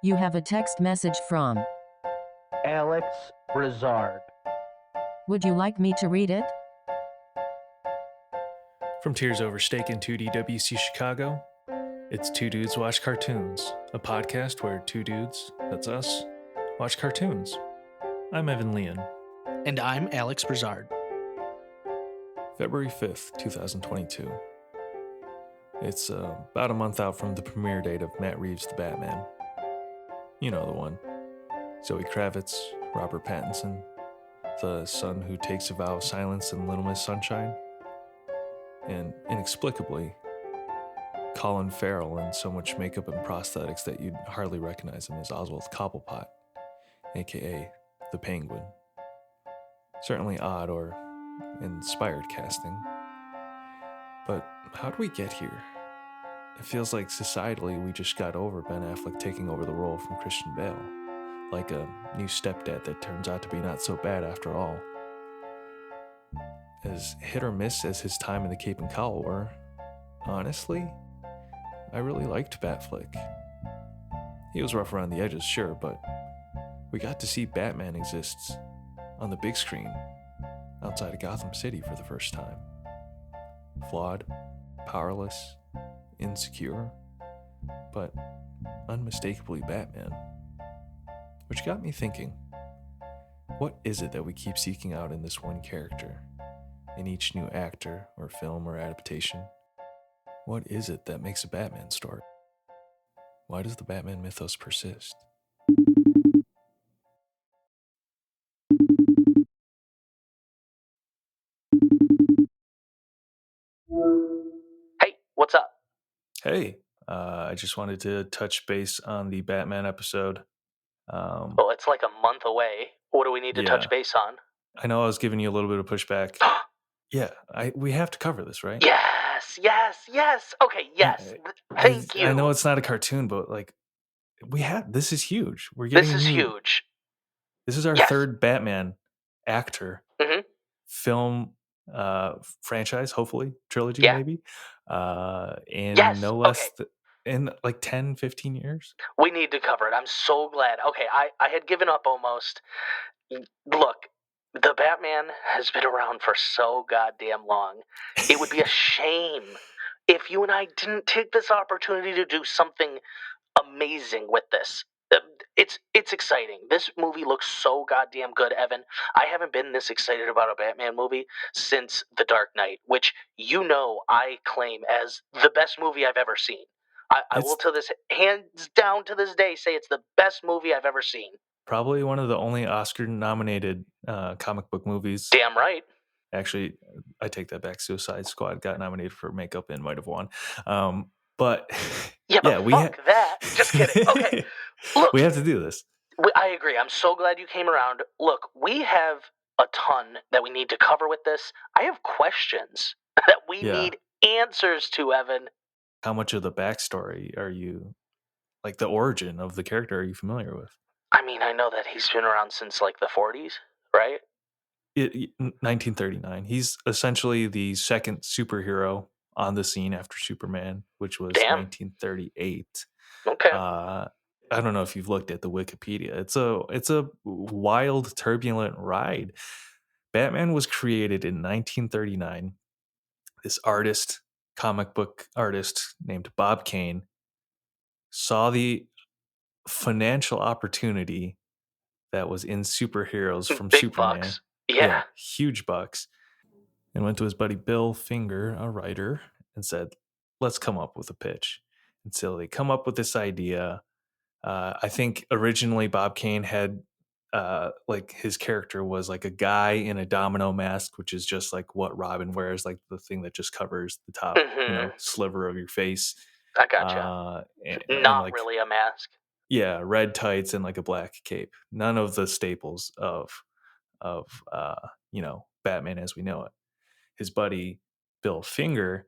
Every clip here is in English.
You have a text message from Alex Brizard. Would you like me to read it? From Tears Over Steak in 2DWC Chicago, it's Two Dudes Watch Cartoons, a podcast where two dudes, that's us, watch cartoons. I'm Evan Leon. And I'm Alex Brizard. February 5th, 2022. It's about a month out from the premiere date of Matt Reeves' The Batman. You know the one. Zoe Kravitz, Robert Pattinson, the son who takes a vow of silence in Little Miss Sunshine, and inexplicably, Colin Farrell in so much makeup and prosthetics that you'd hardly recognize him as Oswald Cobblepot, aka the Penguin. Certainly odd or inspired casting. But how do we get here? It feels like societally we just got over Ben Affleck taking over the role from Christian Bale, like a new stepdad that turns out to be not so bad after all. As hit or miss as his time in the Cape and Cowl were, honestly, I really liked Batflick. He was rough around the edges, sure, but we got to see Batman exists on the big screen outside of Gotham City for the first time. Flawed, powerless, insecure, but unmistakably Batman. Which got me thinking, what is it that we keep seeking out in this one character, in each new actor or film or adaptation? What is it that makes a Batman story? Why does the Batman mythos persist? Hey, what's up? Hey, I just wanted to touch base on the Batman episode. Well, it's like a month away. What do we need to touch base on? I know I was giving you a little bit of pushback. Yeah, we have to cover this, right? Yes. Okay, yes. Thank you. I know it's not a cartoon, but like, this is huge. This is huge. This is our third Batman actor film franchise, hopefully trilogy, maybe. And no less in like 10, 15 years. We need to cover it. I'm so glad. Okay, I had given up almost. Look, the Batman has been around for so goddamn long. It would be a shame if you and I didn't take this opportunity to do something amazing with this. It's exciting. This movie looks so goddamn good, Evan. I haven't been this excited about a Batman movie since The Dark Knight, which you know I claim as the best movie I've ever seen. I will to this hands down to this day say it's the best movie I've ever seen. Probably one of the only Oscar-nominated comic book movies. Damn right. Actually, I take that back. Suicide Squad got nominated for makeup and might have won. But fuck that. Just kidding. Okay, look, we have to do this. I agree. I'm so glad you came around. Look, we have a ton that we need to cover with this. I have questions that we need answers to, Evan. How much of the backstory are you, like the origin of the character, are you familiar with? I mean, I know that he's been around since like the 40s, right? 1939. He's essentially the second superhero on the scene after Superman, which was 1938. Okay. I don't know if you've looked at the Wikipedia. It's a wild, turbulent ride. Batman was created in 1939. This artist, comic book artist named Bob Kane, saw the financial opportunity that was in superheroes from Big Superman. Bucks. Yeah, huge bucks. And went to his buddy Bill Finger, a writer, and said, let's come up with a pitch. And so they come up with this idea. I think originally Bob Kane had like his character was like a guy in a domino mask, which is just like what Robin wears, like the thing that just covers the top, sliver of your face. I gotcha. Not like, really a mask. Yeah, red tights and like a black cape. None of the staples of Batman as we know it. His buddy Bill Finger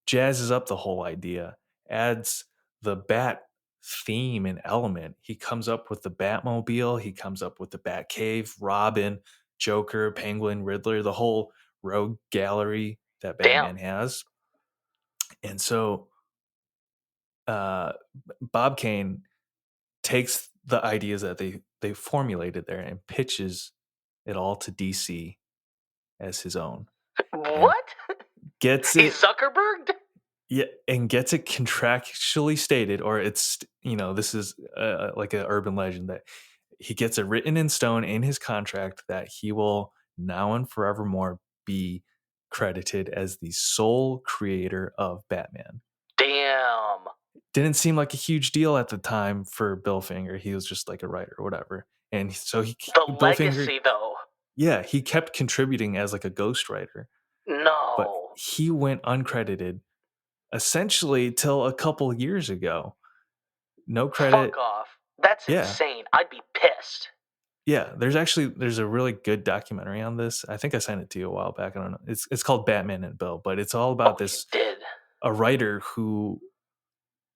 jazzes up the whole idea, adds the bat theme and element. He comes up with the Batmobile, he comes up with the Batcave, Robin, Joker, Penguin, Riddler, the whole rogue gallery that Batman has. And so Bob Kane takes the ideas that they formulated there and pitches it all to DC as his own, and What? gets He's it Zuckerberg? yeah, and gets it contractually stated, or it's this is like an urban legend that he gets it written in stone in his contract that he will now and forevermore be credited as the sole creator of Batman. Damn. Didn't seem like a huge deal at the time for Bill Finger. He was just like a writer or whatever. And so The Bill Finger, legacy, though. yeah, he kept contributing as like a ghostwriter, but No. he went uncredited essentially till a couple years ago. No credit. Fuck off. That's Yeah. insane. I'd be pissed. Yeah, there's a really good documentary on this. I think I sent it to you a while back. I don't know. It's called Batman and Bill, but it's all about You this did. a writer who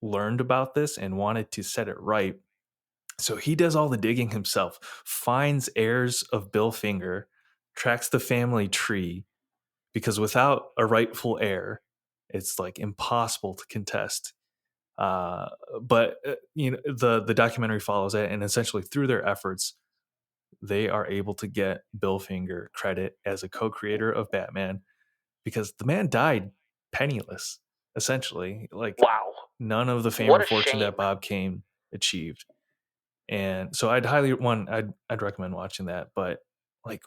learned about this and wanted to set it right. So he does all the digging himself, finds heirs of Bill Finger, tracks the family tree, because without a rightful heir, it's like impossible to contest. But the documentary follows it, and essentially through their efforts, they are able to get Bill Finger credit as a co-creator of Batman because the man died penniless, essentially. Like Wow. none of the fame What or a fortune shame. that Bob Kane achieved. And so I'd recommend watching that. But like,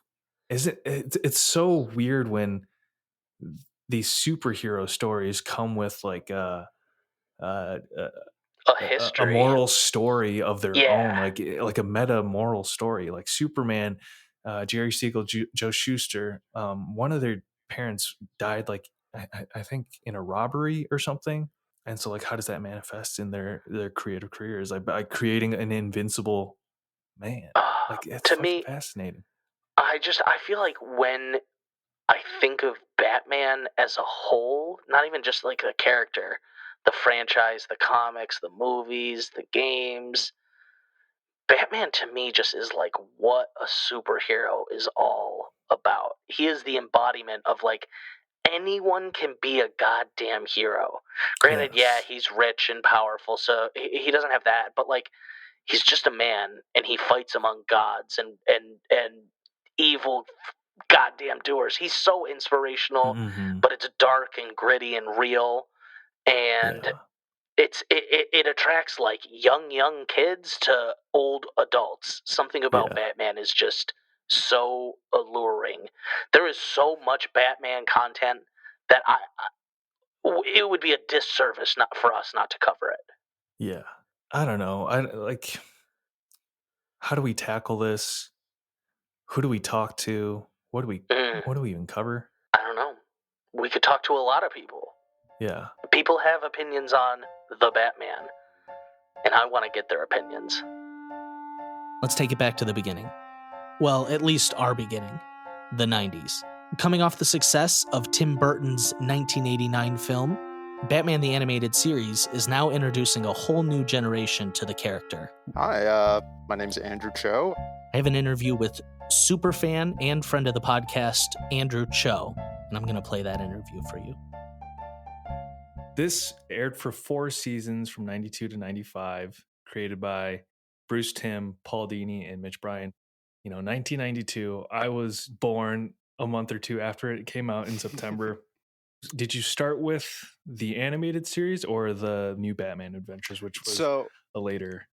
it's so weird when these superhero stories come with like uh, A a history. moral story of their own, Yeah. like a meta moral story, like Superman, Jerry Siegel, Joe Schuster. One of their parents died, like I think in a robbery or something. And so, like, how does that manifest in their creative careers? Like by creating an invincible man. Like it's To fucking me, fascinating. I feel like when I think of Batman as a whole, not even just like a character, the franchise, the comics, the movies, the games, Batman to me just is like what a superhero is all about. He is the embodiment of like anyone can be a goddamn hero. Granted, yeah, Yes. he's rich and powerful, so he doesn't have that, but like he's just a man and he fights among gods and evil goddamn doers. He's so inspirational, Hmm. but it's dark and gritty and real, and Yeah. it attracts like young kids to old adults. Something about Yeah. Batman is just so alluring. There is so much Batman content that it would be a disservice not for us not to cover it. Yeah. I don't know. I like, how do we tackle this? Who do we talk to? Mm, What do we even cover? I don't know. We could talk to a lot of people. Yeah. People have opinions on the Batman, and I want to get their opinions. Let's take it back to the beginning. Well, at least our beginning, the 90s. Coming off the success of Tim Burton's 1989 film, Batman the Animated Series is now introducing a whole new generation to the character. Hi, my name's Andrew Choe. I have an interview with superfan and friend of the podcast, Andrew Choe, and I'm going to play that interview for you. This aired for 4 seasons from 92 to 95, created by Bruce Timm, Paul Dini, and Mitch Bryan. 1992, I was born a month or two after it came out in September. Did you start with the animated series or the new Batman Adventures, which was So a later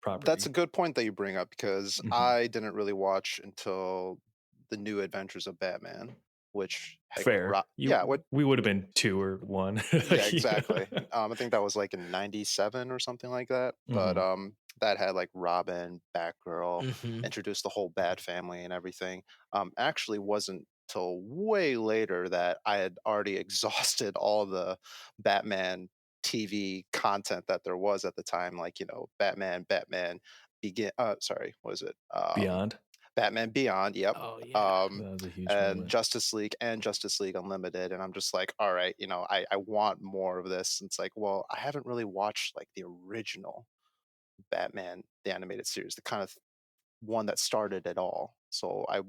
property? that's a good point that you bring up because Mhm. I didn't really watch until the New Adventures of Batman, which Fair. We would have been 2 or 1. yeah, exactly. I think that was like in '97 or something like that. But Mhm. that had like Robin, Batgirl, Mm-hmm. introduced the whole Bat family and everything. Actually, wasn't till way later that I had already exhausted all the Batman TV content that there was at the time, like Batman Begin. Sorry, what was it? Beyond. Batman Beyond. Yep. Oh, yeah. That was a huge And moment. Justice League and Justice League Unlimited. And I'm just like, all right, I want more of this. And it's like, well, I haven't really watched like the original Batman, the animated series, the kind of one that started it all. So I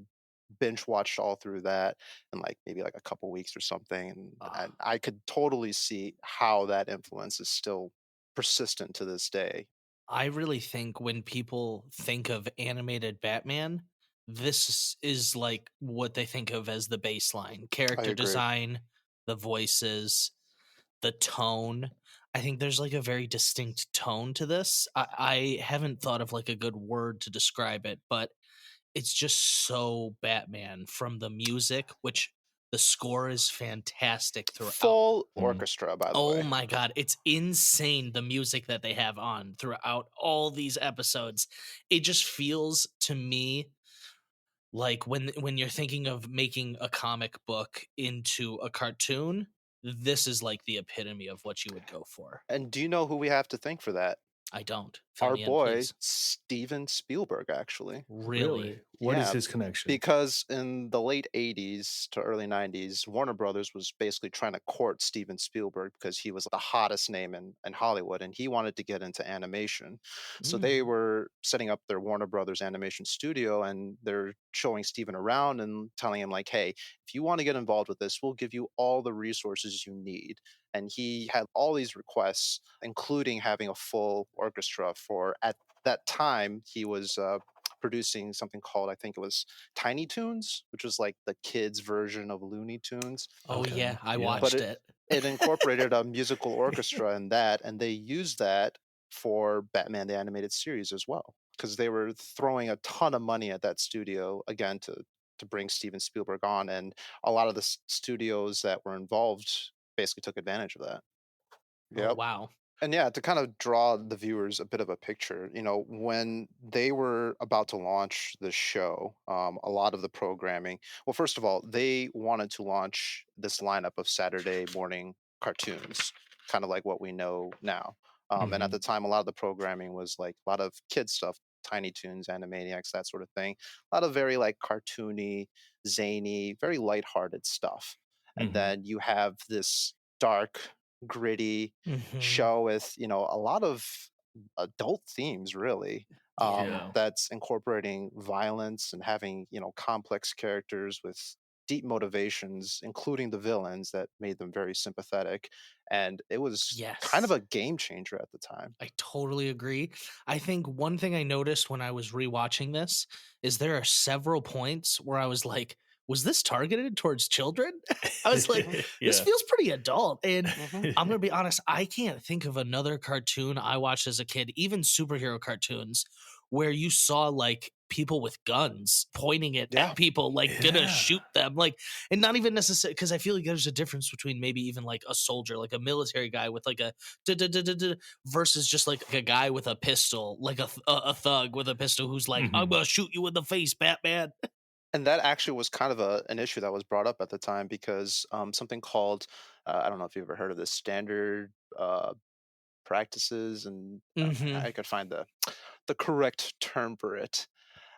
binge watched all through that in like maybe like a couple weeks or something. And I could totally see how that influence is still persistent to this day. I really think when people think of animated Batman, this is like what they think of as the baseline I character agree. design, the voices, the tone. I think there's like a very distinct tone to this. I haven't thought of like a good word to describe it, but it's just so Batman from the music, which the score is fantastic throughout. Full Mm. orchestra, by the Oh way. my god, it's insane the music that they have on throughout all these episodes. It just feels to me like when you're thinking of making a comic book into a cartoon, this is like the epitome of what you would go for. And do you know who we have to thank for that? I don't. Fill Our me in, boy, please. Steven Spielberg, actually. Really? What is Yeah, his connection? because in the late 80s to early 90s, Warner Brothers was basically trying to court Steven Spielberg because he was the hottest name in Hollywood and he wanted to get into animation. So they Mm. were setting up their Warner Brothers animation studio and they're showing Steven around and telling him, like, hey, if you want to get involved with this, we'll give you all the resources you need. And he had all these requests, including having a full orchestra for, at that time, he was producing something called, I think it was Tiny Toons, which was like the kids' version of Looney Tunes. Oh Okay, yeah, I yeah. But watched it. it incorporated a musical orchestra in that, and they used that for Batman the Animated Series as well, because they were throwing a ton of money at that studio again to bring Steven Spielberg on, and a lot of the studios that were involved basically took advantage of that. Oh Yep. wow. And yeah, to kind of draw the viewers a bit of a picture, when they were about to launch the show, a lot of the programming, well, first of all, they wanted to launch this lineup of Saturday morning cartoons, kind of like what we know now. And at Mhm. the time, a lot of the programming was like a lot of kid stuff, Tiny Toons, Animaniacs, that sort of thing. A lot of very like cartoony, zany, very lighthearted stuff. And Mhm. then you have this dark, gritty, Mhm. show with a lot of adult themes, really, Yeah. that's incorporating violence and having complex characters with deep motivations, including the villains that made them very sympathetic, and it was kind of Yes. a game changer at the time. I totally agree. I think one thing I noticed when I was rewatching this is there are several points where I was like, was this targeted towards children? I was like, Mhm, this Yeah. feels pretty adult. And mhm. I'm going to be honest, I can't think of another cartoon I watched as a kid, even superhero cartoons, where you saw like people with guns pointing it Yeah. at people, like gonna Yeah. shoot them. Like, and not even necessarily because I feel like there's a difference between maybe even like a soldier, like a military guy with like a versus just like a guy with a pistol, like a thug with a pistol who's like, I'm Mhm. gonna shoot you in the face, Batman. And that actually was kind of an issue that was brought up at the time because something called, I don't know if you've ever heard of this, standard practices, and Hmm. I could find the correct term for it.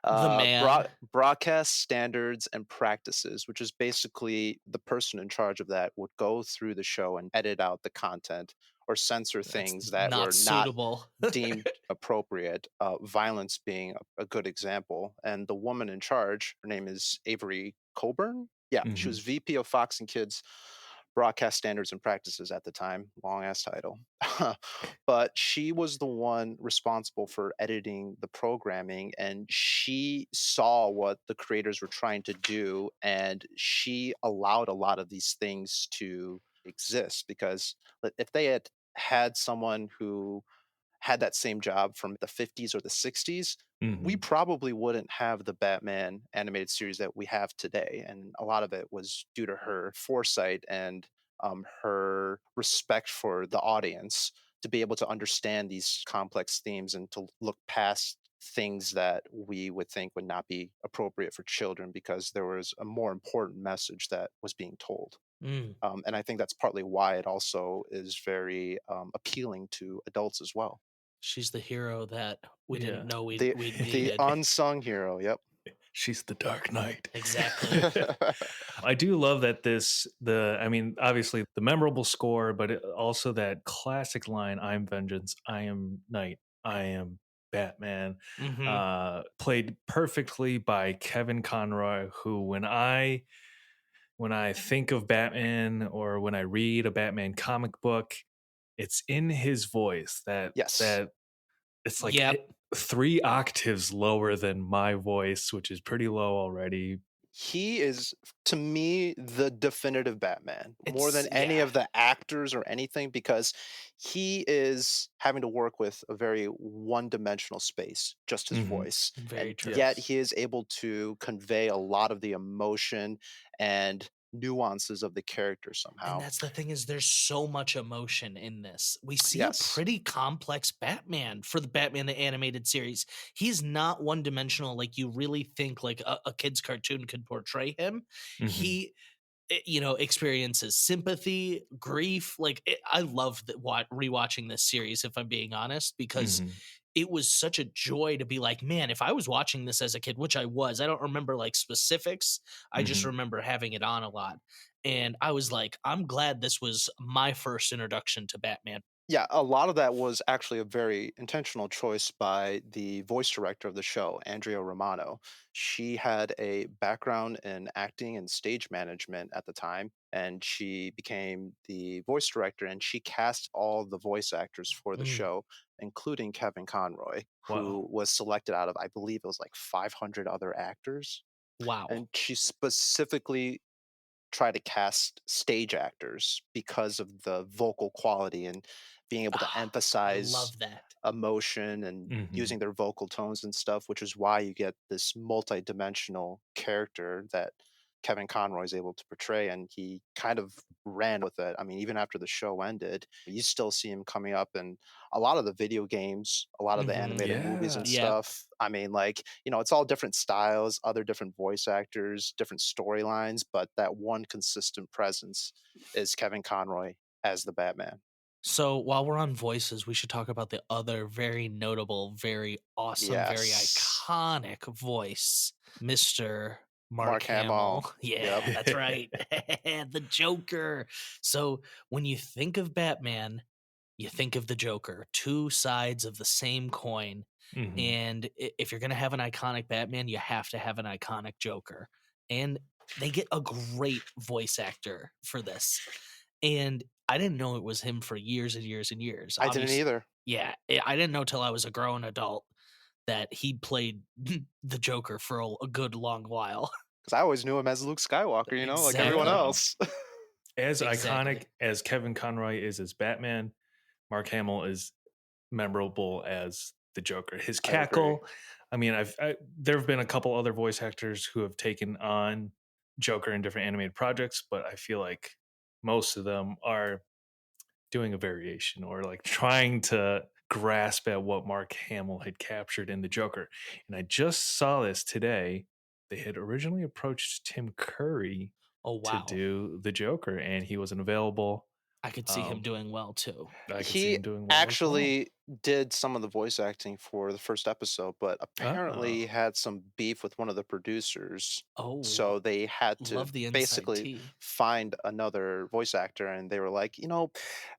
The man. Broadcast standards and practices, which is basically the person in charge of that would go through the show and edit out the content or censor That's things that not were not suitable. deemed appropriate. Violence being a good example. And the woman in charge, her name is Avery Coburn. Yeah, she Mhm. was VP of Fox and Kids Broadcast Standards and Practices at the time. Long ass title. But she was the one responsible for editing the programming, and she saw what the creators were trying to do, and she allowed a lot of these things to exist because if they had someone who had that same job from the 50s or the 60s, we Mhm. probably wouldn't have the Batman animated series that we have today. And a lot of it was due to her foresight and her respect for the audience to be able to understand these complex themes and to look past things that we would think would not be appropriate for children because there was a more important message that was being told. Mm, And I think that's partly why it also is very appealing to adults as well. she's the hero that we Yeah. didn't know The we the needed. unsung hero, yep. She's the Dark Knight. Exactly. I do love that I mean, obviously the memorable score, but also that classic line, I'm vengeance, I am night, I am Batman, Hmm. played perfectly by Kevin Conroy, who when I think of Batman or when I read a Batman comic book, it's in his voice that Yes. that It's like Yep. 3 octaves lower than my voice, which is pretty low already. He is, to me, the definitive Batman more than any Yeah. of the actors or anything, because he is having to work with a very one-dimensional space, just his Mhm. voice, Very and true. yet Yes. he is able to convey a lot of the emotion and nuances of the character And somehow. that's the thing is there's so much emotion in this. We see a Yes. pretty complex Batman for the Batman the animated series. He's not one dimensional like you really think like a kid's cartoon could portray him. Mhm. He experiences sympathy, grief. Like I love that rewatching this series, if I'm being honest, because Mhm. it was such a joy to be like, man, if I was watching this as a kid, which I was, I don't remember like specifics. I just Mhm. remember having it on a lot. And I was like, I'm glad this was my first introduction to Batman. Yeah, a lot of that was actually a very intentional choice by the voice director of the show, Andrea Romano. She had a background in acting and stage management at the time, and she became the voice director and she cast all the voice actors for the Mm, show, including Kevin Conroy, who Wow. was selected out of, I believe it was like 500 other actors. wow. And she specifically try to cast stage actors because of the vocal quality and being able to Ah, I emphasize love that. emotion and Mhm. using their vocal tones and stuff, which is why you get this multi-dimensional character that Kevin Conroy is able to portray, and he kind of ran with it. I mean, even after the show ended, you still see him coming up in a lot of the video games, a lot of the Hmm. animated movies and Yeah. Yep. stuff. I mean, like, it's all different styles, other different voice actors, different storylines, but that one consistent presence is Kevin Conroy as the Batman. So while we're on voices, we should talk about the other very notable, very awesome, very Yes. iconic voice, Mr. Mark Mark Hamill. Hamill. Yep. Yeah, that's right. The Joker. So when you think of Batman, you think of the Joker, two sides of the same coin. Mhm. And if you're going to have an iconic Batman, you have to have an iconic Joker. And they get a great voice actor for this. And I didn't know it was him for years and years and years. I didn't Obviously, either, yeah, I didn't know till I was a grown adult that he played the Joker for a good long while. because I always knew him as Luke Skywalker, like everyone Exactly. Yeah. else. As iconic Exactly. as Kevin Conroy is as Batman, Mark Hamill is memorable as the Joker. His I agree. cackle, I mean, there have been a couple other voice actors who have taken on Joker in different animated projects, but I feel like most of them are doing a variation or like trying to grasp at what Mark Hamill had captured in the Joker. And I just saw this today. They had originally approached Tim Curry Oh to wow. do the Joker, and he wasn't available. I could see him Um, doing well too. I could see He him doing well as well. actually did some of the voice acting for the first episode, but apparently Oh, had some beef with one of the producers. Oh, So they had to love the inside basically tea. find another voice actor, and they were like,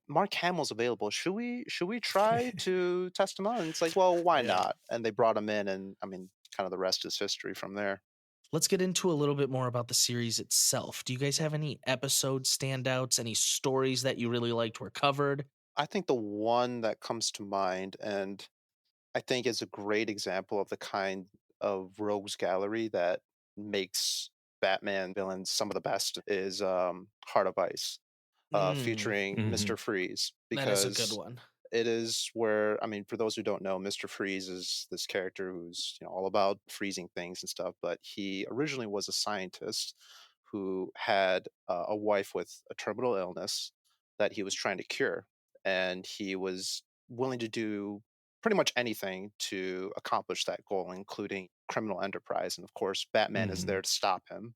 Mark Hamill's available. Should we try to test him out? And it's like, well, why yeah. not? And they brought him in, and I mean, kind of the rest is history from there. Let's get into a little bit more about the series itself. Do you guys have any episode standouts, any stories that you really liked were covered? I think the one that comes to mind, and I think is a great example of the kind of rogues gallery that makes Batman villains some of the best, is Heart of Ice, Mm, featuring Hmm. Mr. Freeze, that is a good because one. it is where, I mean, for those who don't know, Mr. Freeze is this character who's all about freezing things and stuff, but he originally was a scientist who had a wife with a terminal illness that he was trying to cure, and he was willing to do pretty much anything to accomplish that goal, including criminal enterprise. And of course, Batman is Hmm. there to stop him.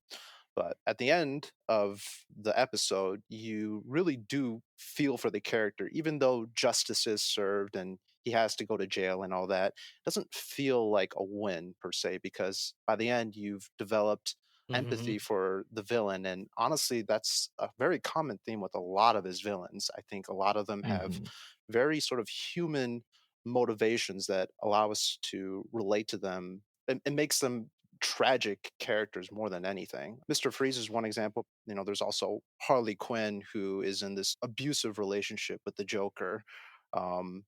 But at the end of the episode, you really do feel for the character, even though justice is served and he has to go to jail and all that. It doesn't feel like a win per se, because by the end, you've developed Hmm. empathy for the villain. And honestly, that's a very common theme with a lot of his villains. I think a lot of them have Hmm. very sort of human motivations that allow us to relate to them. It makes them tragic characters more than anything. Mr. Freeze is one example. There's also Harley Quinn, who is in this abusive relationship with the Joker. Um,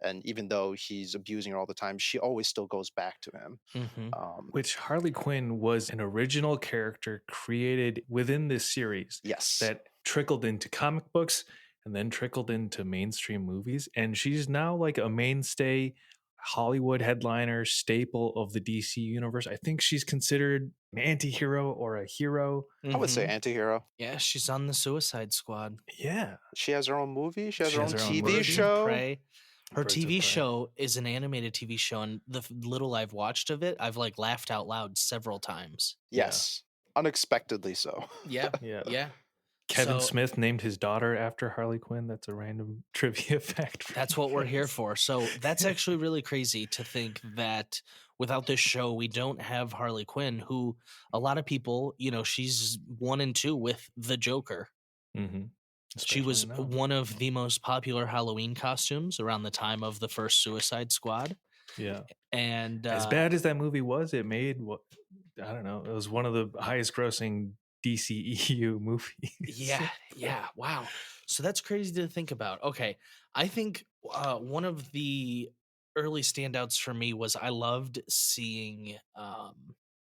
And even though he's abusing her all the time, she always still goes back to him. Mm-hmm. Which Harley Quinn was an original character created within this series Yes. that trickled into comic books and then trickled into mainstream movies. And she's now like a mainstay Hollywood headliner staple of the DC universe. I think she's considered an anti-hero or a hero. I would say Mhm. anti-hero. Yeah, she's on the Suicide Squad. Yeah. She has her own movie. She has She her has own her own TV movie. show. Prey. Her Birds of TV Prey. show is an animated TV show, and the little I've watched of it, I've like laughed out loud several times. Yes, unexpectedly so. Yeah, Yeah. yeah. Kevin So- Smith named his daughter after Harley Quinn. That's a random trivia fact. for That's you what we're here guys. for. So that's actually really crazy to think that without this show, we don't have Harley Quinn, who a lot of people, you know, she's 1 and 2 with the Joker. Mhm. She was Especially now. one of the most popular Halloween costumes around the time of the first Suicide Squad. Yeah. And As bad as that movie was, it made what I don't know. It was one of the highest grossing DCEU movies. yeah, wow. So that's crazy to think about. Okay, I think one of the early standouts for me was I loved seeing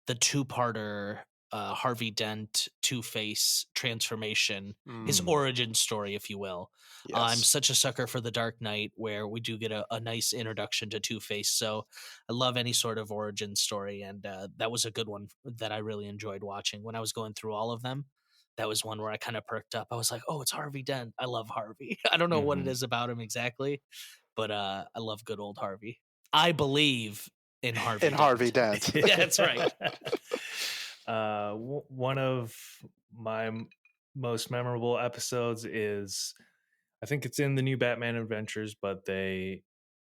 the two-parter Harvey Dent Two-Face transformation, his Mm. origin story, if you will. I'm Yes. such a sucker for The Dark Knight, where we do get a nice introduction to Two-Face. So I love any sort of origin story, and that was a good one that I really enjoyed watching when I was going through all of them. That was one where I kind of perked up. I was like, "Oh, it's Harvey Dent. I love Harvey." I don't know what it Mhm. is about him exactly, but I love good old Harvey. I believe in Harvey. In Harvey Dent. That's right. One of my most memorable episodes is, I think it's in the new Batman Adventures, but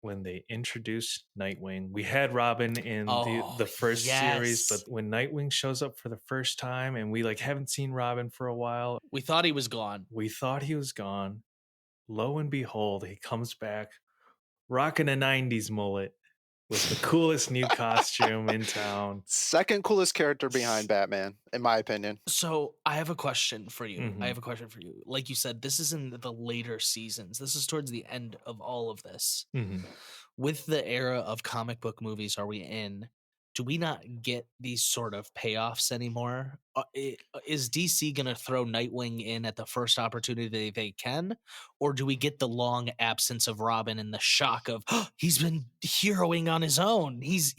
when they introduced Nightwing, we had Robin in Oh, the first series, yes. but when Nightwing shows up for the first time and we like haven't seen Robin for a while, We thought he was gone. we thought he was gone. Lo and behold, he comes back rocking a 90s mullet with the coolest new costume in town. Second coolest character behind Batman, in my opinion. So I have a question for you. Mhm. I have a question for you. Like you said, this is in the later seasons. This is towards the end of all of this. Mhm. With the era of comic book movies are we in, do we not get these sort of payoffs anymore? Is DC going to throw Nightwing in at the first opportunity they can? Or do we get the long absence of Robin and the shock of, he's been heroing on his own? He's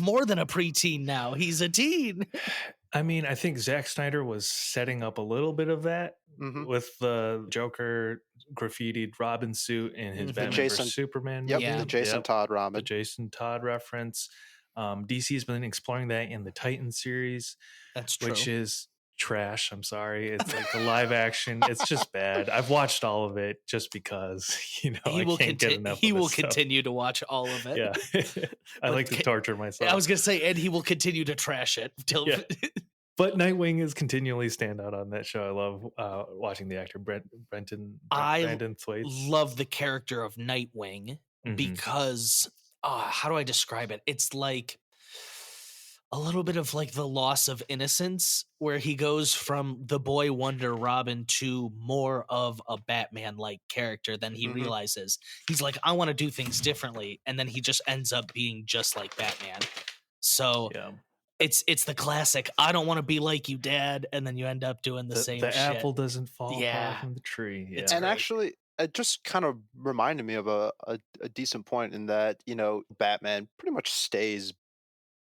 more than a preteen now. He's a teen. I mean, I think Zack Snyder was setting up a little bit of that Mhm. with the Joker graffitied Robin suit in his Mhm. Batman Jason- vs Superman Yep, movie. Yeah. the Jason Todd The Robin. Jason Todd reference. DC's been exploring that in the Titan series, That's true. which is trash. I'm sorry. It's like the live action. It's just bad. I've watched all of it just because, he I will can't get enough he of will this stuff. continue to watch all of it. Yeah. I But like to torture myself. I was gonna say, and he will continue to trash it till Yeah. But Nightwing is continually standout on that show. I love watching the actor Brandon Thwaites. love the character of Nightwing Mhm. because how do I describe it? It's like a little bit of like the loss of innocence, where he goes from the boy wonder Robin to more of a Batman like character than he Mhm. realizes. He's like, I want to do things differently, and then he just ends up being just like Batman. So Yeah. it's the classic, I don't want to be like you, Dad, and then you end up doing the same The shit. apple doesn't fall Yeah. far from the tree. It's Yeah. And great. actually, it just kind of reminded me of a decent point in that, Batman pretty much stays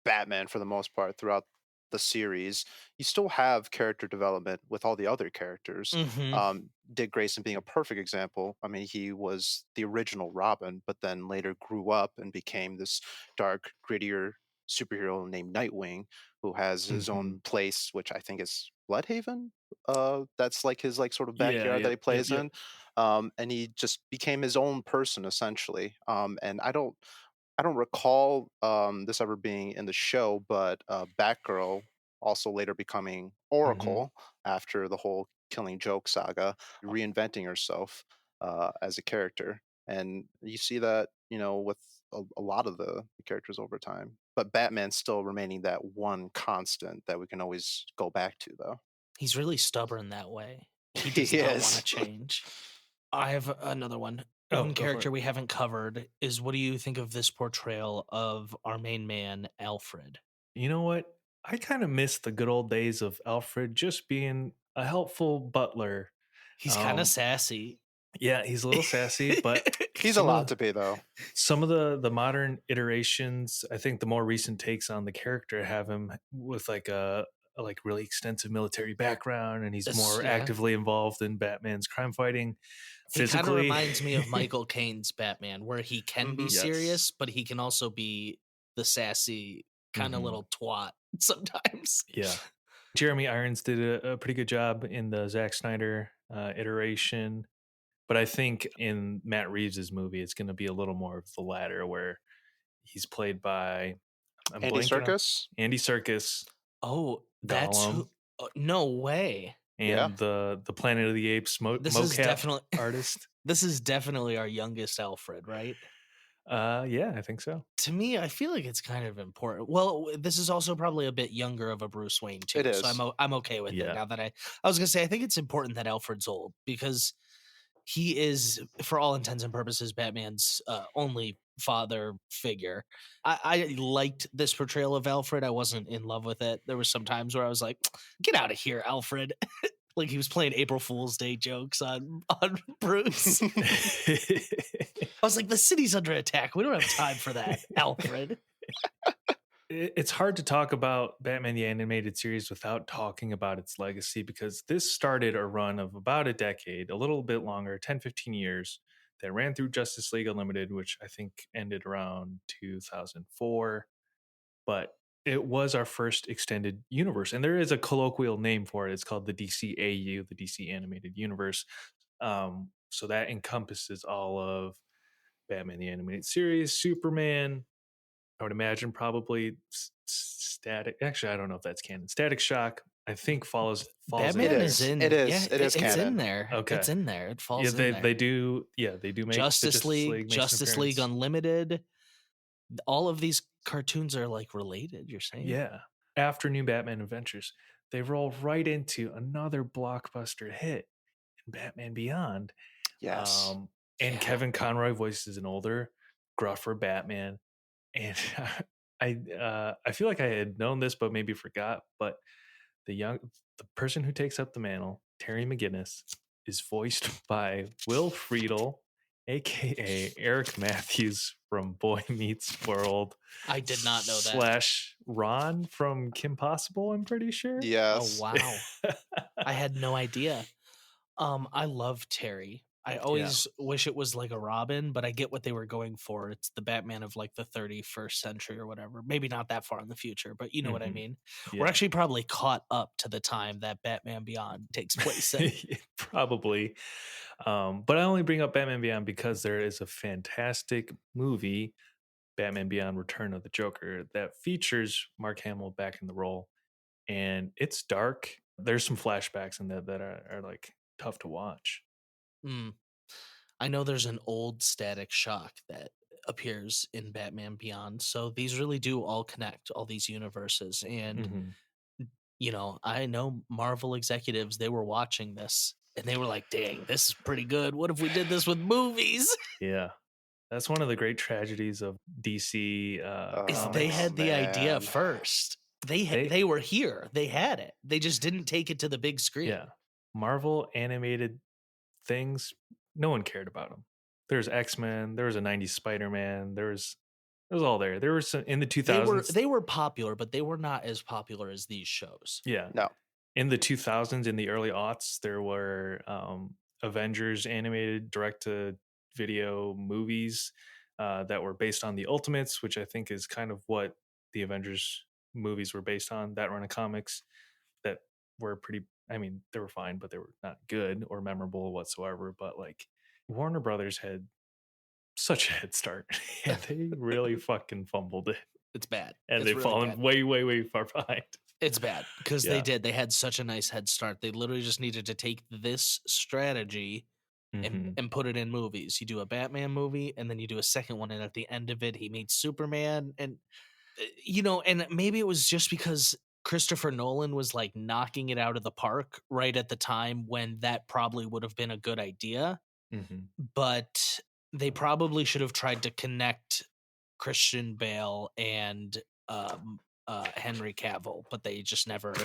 Batman for the most part throughout the series. You still have character development with all the other characters. Mhm. Dick Grayson being a perfect example. I mean, he was the original Robin, but then later grew up and became this dark, grittier superhero named Nightwing, who has his own place, which I think is Bloodhaven. That's like his sort of backyard that he plays in. And he just became his own person essentially. And I don't recall this ever being in the show, but Batgirl also later becoming Oracle after the whole Killing Joke saga, reinventing herself as a character. And you see that, with a lot of the characters over time. But Batman still remaining that one constant that we can always go back to, though. He's really stubborn that way. He does He not want is. to change. I have another one. one go for character it. we haven't covered is, what do you think of this portrayal of our main man, Alfred? You know what? I kind of miss the good old days of Alfred just being a helpful butler. He's kind of sassy. Yeah, he's a little sassy, but He's some of allowed the- to be though. some of the modern iterations, I think the more recent takes on the character have him with like a like really extensive military background, and he's Yes, more yeah. actively involved in Batman's crime fighting. He kind of Physically, reminds me of Michael Caine's Batman, where he can be Mhm. Yes. serious, but he can also be the sassy kind of Mhm. little twat sometimes. Yeah. Jeremy Irons did a pretty good job in the Zack Snyder iteration, but I think in Matt Reeves' movie, it's going to be a little more of the latter, where he's played by I'm Andy blanking on Serkis. Andy Serkis, Oh, that's Gollum, who. No way. and the Planet of the Apes This is mocap definitely artist. this is definitely our youngest Alfred, right? Yeah, I think so. To me, I feel like it's kind of important. Well, this is also probably a bit younger of a Bruce Wayne too, It so is. I'm okay with Yeah. it. Now that I was gonna say, I think it's important that Alfred's old, because he is, for all intents and purposes, Batman's only father figure. I liked this portrayal of Alfred. I wasn't in love with it. There were some times where I was like, "Get out of here, Alfred!" Like he was playing April Fool's Day jokes on Bruce. I was like, "The city's under attack. We don't have time for that, Alfred." It's hard to talk about Batman the Animated Series without talking about its legacy, because this started a run of about a decade, a little bit longer, 10, 15 years, that ran through Justice League Unlimited, which I think ended around 2004. But it was our first extended universe. And there is a colloquial name for it. It's called the DCAU, the DC Animated Universe. So that encompasses all of Batman the Animated Series, Superman, I would imagine probably Static. Actually, I don't know if that's canon. Static Shock, I think falls Batman in is there. in. It is. Yeah, It is it's canon. in there. Okay. It's in there. It falls Yeah, in there. they do. Yeah, they do make the Justice League, makes an Justice League appearance. Unlimited. All of these cartoons are like related. You're saying? Yeah. After New Batman Adventures, they roll right into another blockbuster hit in Batman Beyond. Yes. And Yeah. Kevin Conroy voices an older, gruffer Batman. And I feel like I had known this, but maybe forgot. But the person who takes up the mantle, Terry McGinnis, is voiced by Will Friedle, aka Eric Matthews from Boy Meets World. I did not know that. / Ron from Kim Possible, I'm pretty sure. Yes. Oh wow. I had no idea. I love Terry. I always wish it was like a Robin, but I get what they were going for. It's the Batman of like the 31st century or whatever. Maybe not that far in the future, but you know what I Mhm. mean. Yeah. We're actually probably caught up to the time that Batman Beyond takes place in. Probably. But I only bring up Batman Beyond because there is a fantastic movie, Batman Beyond Return of the Joker, that features Mark Hamill back in the role. And it's dark. There's some flashbacks in that are like tough to watch. Mm. I know there's an old Static Shock that appears in Batman Beyond. So these really do all connect, all these universes. And, Mhm. you know, I know Marvel executives, they were watching this and they were like, dang, this is pretty good. What if we did this with movies? Yeah. That's one of the great tragedies of DC Is comics. they had the idea man. first. They- They were here. They had it. They just didn't take it to the big screen. Yeah. Marvel animated things, no one cared about them. There's X-Men, there was a 90s Spider-Man, it was all there. There were some in the 2000s. They were popular, but they were not as popular as these shows. Yeah. No. In the 2000s, in the early aughts, there were Avengers animated direct to video movies that were based on the Ultimates, which I think is kind of what the Avengers movies were based on, that run of comics that were pretty, I mean, they were fine, but they were not good or memorable whatsoever. But like Warner Brothers had such a head start and they really fucking fumbled it. It's bad. And It's they've really fallen bad. way, way, way far behind. It's bad because Yeah. they did. They had such a nice head start. They literally just needed to take this strategy Mhm. and put it in movies. You do a Batman movie and then you do a second one, and at the end of it, he meets Superman. And you know, and maybe it was just because Christopher Nolan was like knocking it out of the park right at the time when that probably would have been a good idea. Mhm. But they probably should have tried to connect Christian Bale and Henry Cavill, but they just never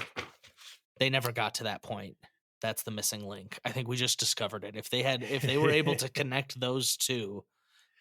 got to that point. That's the missing link. I think we just discovered it. If they were able to connect those two,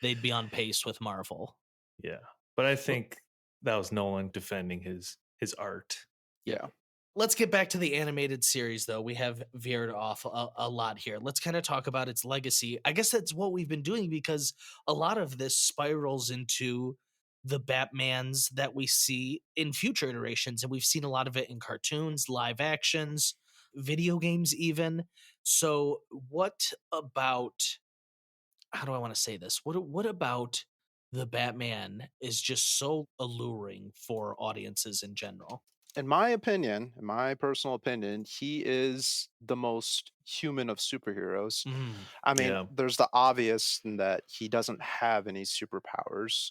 they'd be on pace with Marvel. Yeah. But I think that was Nolan defending his art. Yeah. Let's get back to the animated series, though. We have veered off a lot here. Let's kind of talk about its legacy. I guess that's what we've been doing, because a lot of this spirals into the Batmans that we see in future iterations. And we've seen a lot of it in cartoons, live actions, video games, even. So, what about, how do I want to say this? What about the Batman is just so alluring for audiences in general? In my opinion, in my personal opinion, he is the most human of superheroes. I mean, Yeah. there's the obvious in that he doesn't have any superpowers.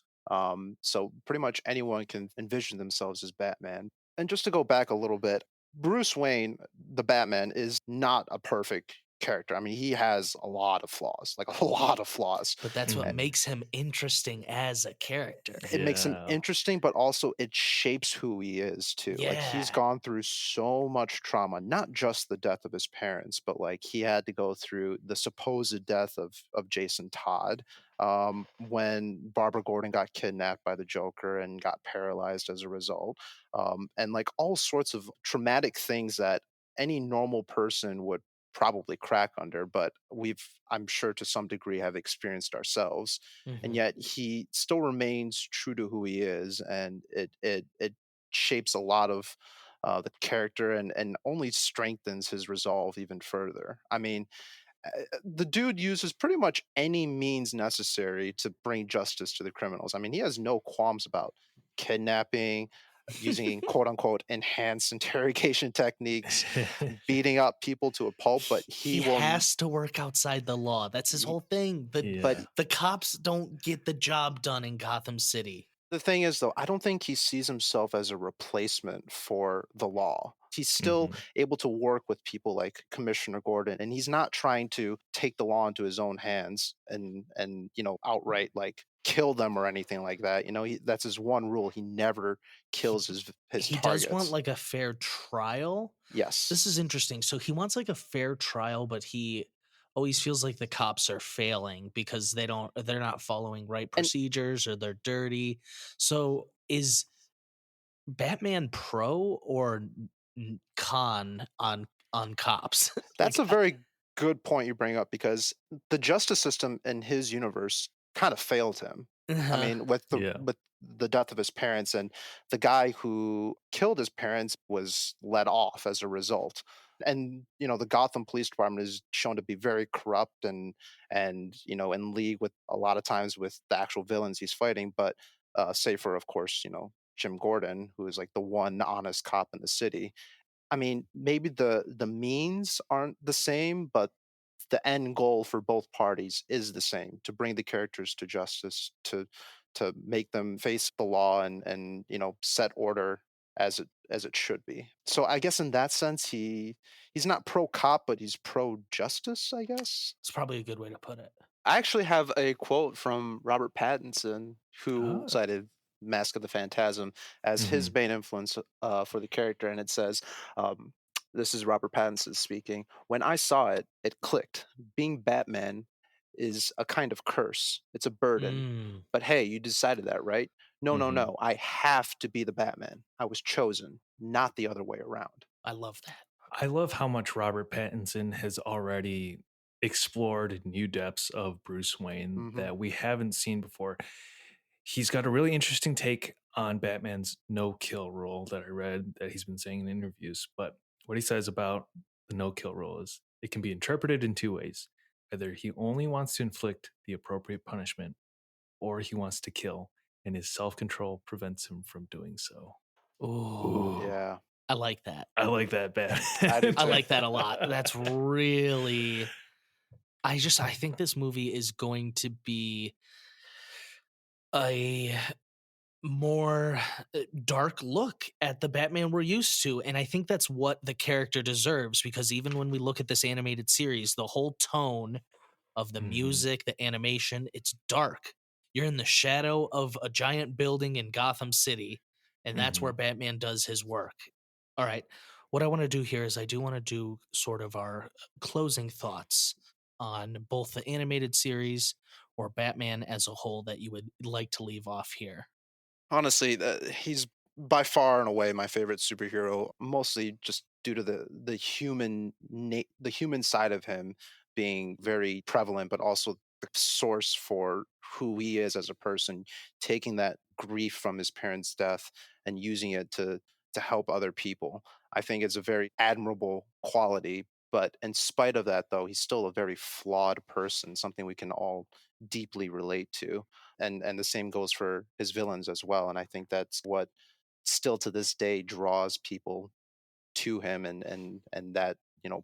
So pretty much anyone can envision themselves as Batman. And just to go back a little bit, Bruce Wayne, the Batman, is not a perfect character. I mean, he has a lot of flaws, like a lot of flaws. But that's what And makes him interesting as a character. it makes him Yeah. interesting, but also it shapes who he is too. Like he's Yeah. gone through so much trauma, not just the death of his parents, but like he had to go through the supposed death of Jason Todd, when Barbara Gordon got kidnapped by the Joker and got paralyzed as a result, and like all sorts of traumatic things that any normal person would probably crack under, but I'm sure to some degree have experienced ourselves. And Mhm. yet he still remains true to who he is, and it shapes a lot of the character, and only strengthens his resolve even further. I mean, the dude uses pretty much any means necessary to bring justice to the criminals. I mean, he has no qualms about kidnapping, using quote unquote enhanced interrogation techniques, beating up people to a pulp, but He has to work outside the law. That's his whole thing. but The cops don't get the job done in Gotham City. the thing is, though, I don't think he sees himself as a replacement for the law. He's still able to work with people like Commissioner Gordon, and he's not trying to take the law into his own hands and outright like kill them or anything like that. That's his one rule. He never kills his He targets. does want like a fair trial. Yes. This is interesting. So he wants like a fair trial, but he always feels like the cops are failing because they're not following right procedures, or they're dirty. So is Batman pro or con on cops? That's a very good point you bring up, because the justice system in his universe kind of failed him. I mean, with the death of his parents, and the guy who killed his parents was let off as a result. And the Gotham Police Department is shown to be very corrupt, and in league with a lot of times with the actual villains he's fighting. But save for, of course, Jim Gordon, who is like the one honest cop in the city. I mean, maybe the means aren't the same, but the end goal for both parties is the same: to bring the characters to justice, to make them face the law, and set order as it should be. So I guess in that sense, he's not pro cop, but he's pro justice, I guess. It's probably a good way to put it. I actually have a quote from Robert Pattinson, who cited Mask of the Phantasm as his main influence for the character, and it says, "This is Robert Pattinson speaking. When I saw it, it clicked. Being Batman is a kind of curse. It's a burden. But hey, you decided that, right? No, no, no. I have to be the Batman. I was chosen, not the other way around." I love that. I love how much Robert Pattinson has already explored new depths of Bruce Wayne that we haven't seen before. He's got a really interesting take on Batman's no-kill rule that I read that he's been saying in interviews. But what he says about the no-kill rule is it can be interpreted in two ways. Either he only wants to inflict the appropriate punishment, or he wants to kill, and his self-control prevents him from doing so. Ooh. Yeah. I like that. I like that, Bat. I like that a lot. That's really. I think this movie is going to be a more dark look at the Batman we're used to, and I think that's what the character deserves, because even when we look at this animated series, the whole tone of the Mhm. music, the animation. It's dark. You're in the shadow of a giant building in Gotham City, and that's where Mhm. Batman does his work. All right. What I want to do here is I do want to do sort of our closing thoughts on both the animated series or Batman as a whole that you would like to leave off here. Honestly, he's by far and away my favorite superhero, mostly just due to the human side of him being very prevalent, but also the source for who he is as a person, taking that grief from his parents' death and using it to help other people. I think it's a very admirable quality. But in spite of that, though, he's still a very flawed person, something we can all deeply relate to. And the same goes for his villains as well. And I think that's what still to this day draws people to him and that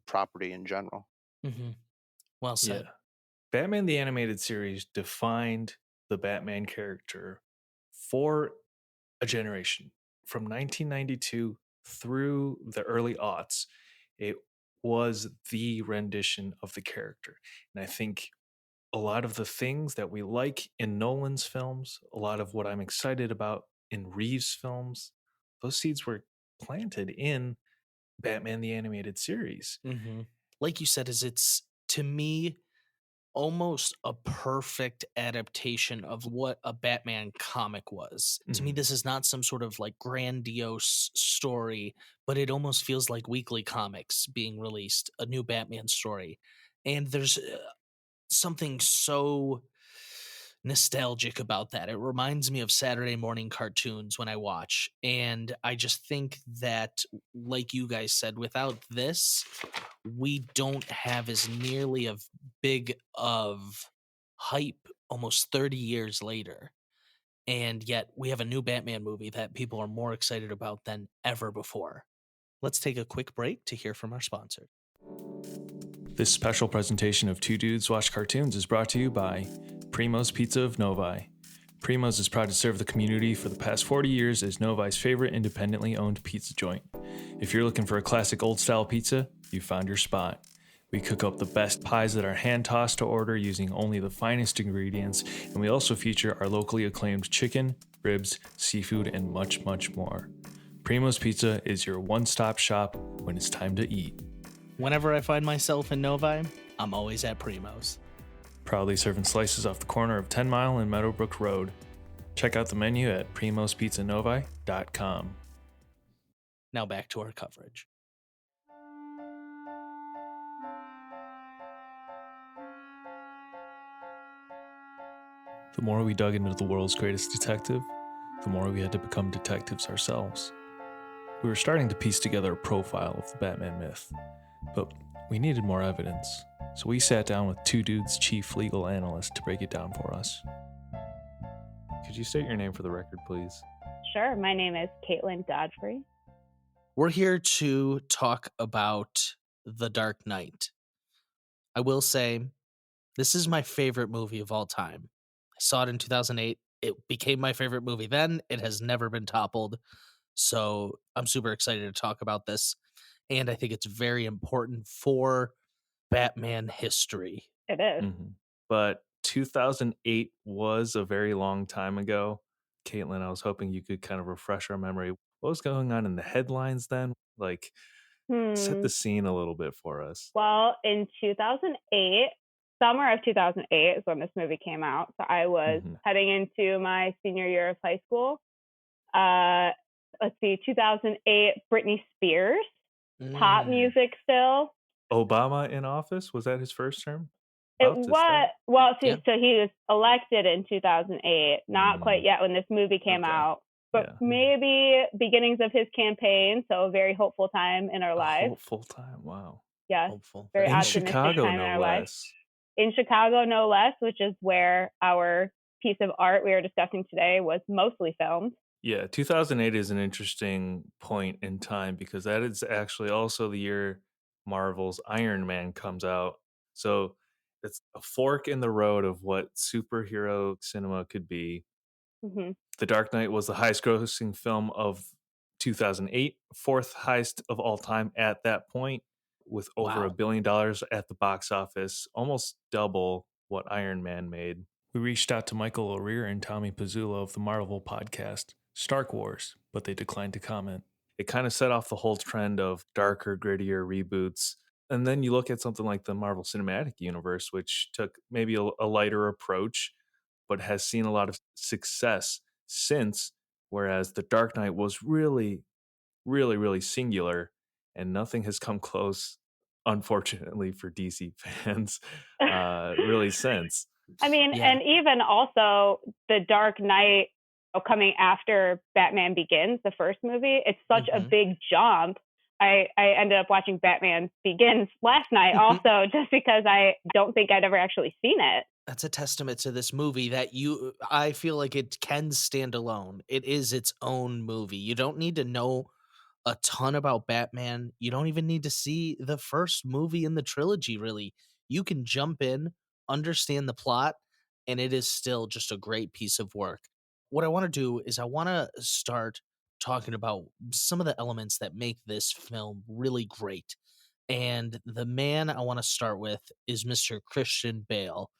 property in general. Hmm. Well said. Yeah. Batman the Animated Series defined the Batman character for a generation. From 1992 through the early aughts, it was the rendition of the character. And I think a lot of the things that we like in Nolan's films, a lot of what I'm excited about in Reeves' films, those seeds were planted in Batman the Animated Series. Hmm. Like you said, is it's to me almost a perfect adaptation of what a Batman comic was. To me, Mhm. this is not some sort of like grandiose story, but it almost feels like weekly comics being released, a new Batman story. And there's something so nostalgic about that. It reminds me of Saturday morning cartoons when I watch. And I just think that, like you guys said, without this, we don't have as nearly of big of hype almost 30 years later. And yet we have a new Batman movie that people are more excited about than ever before. Let's take a quick break to hear from our sponsor. This special presentation of Two Dudes Watch Cartoons is brought to you by Primo's Pizza of Novi. Primo's is proud to serve the community for the past 40 years as Novi's favorite independently owned pizza joint. If you're looking for a classic old-style pizza, you found your spot. We cook up the best pies that are hand-tossed to order using only the finest ingredients, and we also feature our locally acclaimed chicken, ribs, seafood, and much, much more. Primo's Pizza is your one-stop shop when it's time to eat. Whenever I find myself in Novi, I'm always at Primo's. Proudly serving slices off the corner of 10 Mile and Meadowbrook Road. Check out the menu at primospizzanovi.com. Now back to our coverage. The more we dug into the world's greatest detective, the more we had to become detectives ourselves. We were starting to piece together a profile of the Batman myth, but we needed more evidence, so we sat down with Two Dudes' chief legal analyst to break it down for us. Could you state your name for the record, please? Sure. My name is Caitlin Godfrey. We're here to talk about The Dark Knight. I will say, this is my favorite movie of all time. I saw it in 2008. It became my favorite movie then. It has never been toppled. So I'm super excited to talk about this. And I think it's very important for Batman history. It is. Mm-hmm. But 2008 was a very long time ago. Caitlin, I was hoping you could kind of refresh our memory. What was going on in the headlines then? Like, set the scene a little bit for us. Well, in 2008, summer of 2008 is when this movie came out. So I was heading into my senior year of high school. Let's see, 2008, Britney Spears, pop music still. Obama in office? Was that his first term? It was, well, so he was elected in 2008, not quite yet when this movie came out, but maybe beginnings of his campaign. So a very hopeful time in our lives. Hopeful time, wow. Yes, hopeful. very in optimistic Chicago, time no in our less. lives. In Chicago, no less, which is where our piece of art we are discussing today was mostly filmed. Yeah, 2008 is an interesting point in time because that is actually also the year Marvel's Iron Man comes out. So it's a fork in the road of what superhero cinema could be. Mm-hmm. The Dark Knight was the highest grossing film of 2008, fourth highest of all time at that point. with over Wow. $1 billion at the box office, almost double what Iron Man made. We reached out to Michael O'Rear and Tommy Pizzullo of the Marvel podcast, Stark Wars, but they declined to comment. It kind of set off the whole trend of darker, grittier reboots. And then you look at something like the Marvel Cinematic Universe, which took maybe a lighter approach, but has seen a lot of success since, whereas The Dark Knight was really, really, really singular, and nothing has come close, unfortunately for DC fans, really since. I mean, Yeah. and even also the Dark Knight coming after Batman Begins, the first movie, it's such a big jump. I ended up watching Batman Begins last night also, just because I don't think I'd ever actually seen it. That's a testament to this movie that I feel like it can stand alone. It is its own movie. You don't need to know a ton about Batman. You don't even need to see the first movie in the trilogy, really. You can jump in, understand the plot, and it is still just a great piece of work. What I want to do is I want to start talking about some of the elements that make this film really great. And the man I want to start with is Mr. Christian Bale,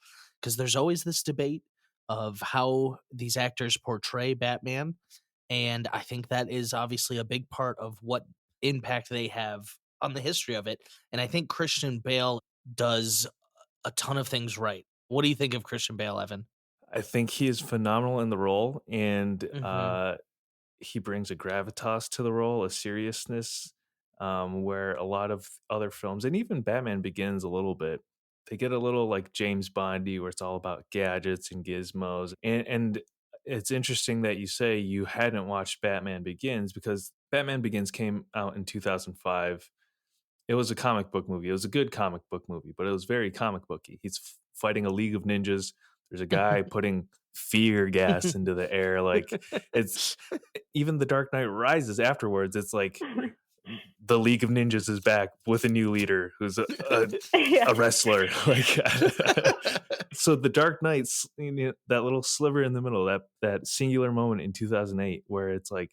because there's always this debate of how these actors portray Batman. And I think that is obviously a big part of what impact they have on the history of it. And I think Christian Bale does a ton of things right. What do you think of Christian Bale, Evan? I think he is phenomenal in the role, and Mhm. he brings a gravitas to the role, a seriousness, where a lot of other films, and even Batman Begins a little bit, they get a little like James Bondy, where it's all about gadgets and gizmos. And it's interesting that you say you hadn't watched Batman Begins, because Batman Begins came out in 2005. It was a comic book movie. It was a good comic book movie, but it was very comic booky. He's fighting a league of ninjas. There's a guy putting fear gas into the air. Like, it's even The Dark Knight Rises afterwards. It's like the League of Ninjas is back with a new leader who's Yeah. a wrestler. Like, so The Dark Knight's, that little sliver in the middle, that singular moment in 2008 where it's like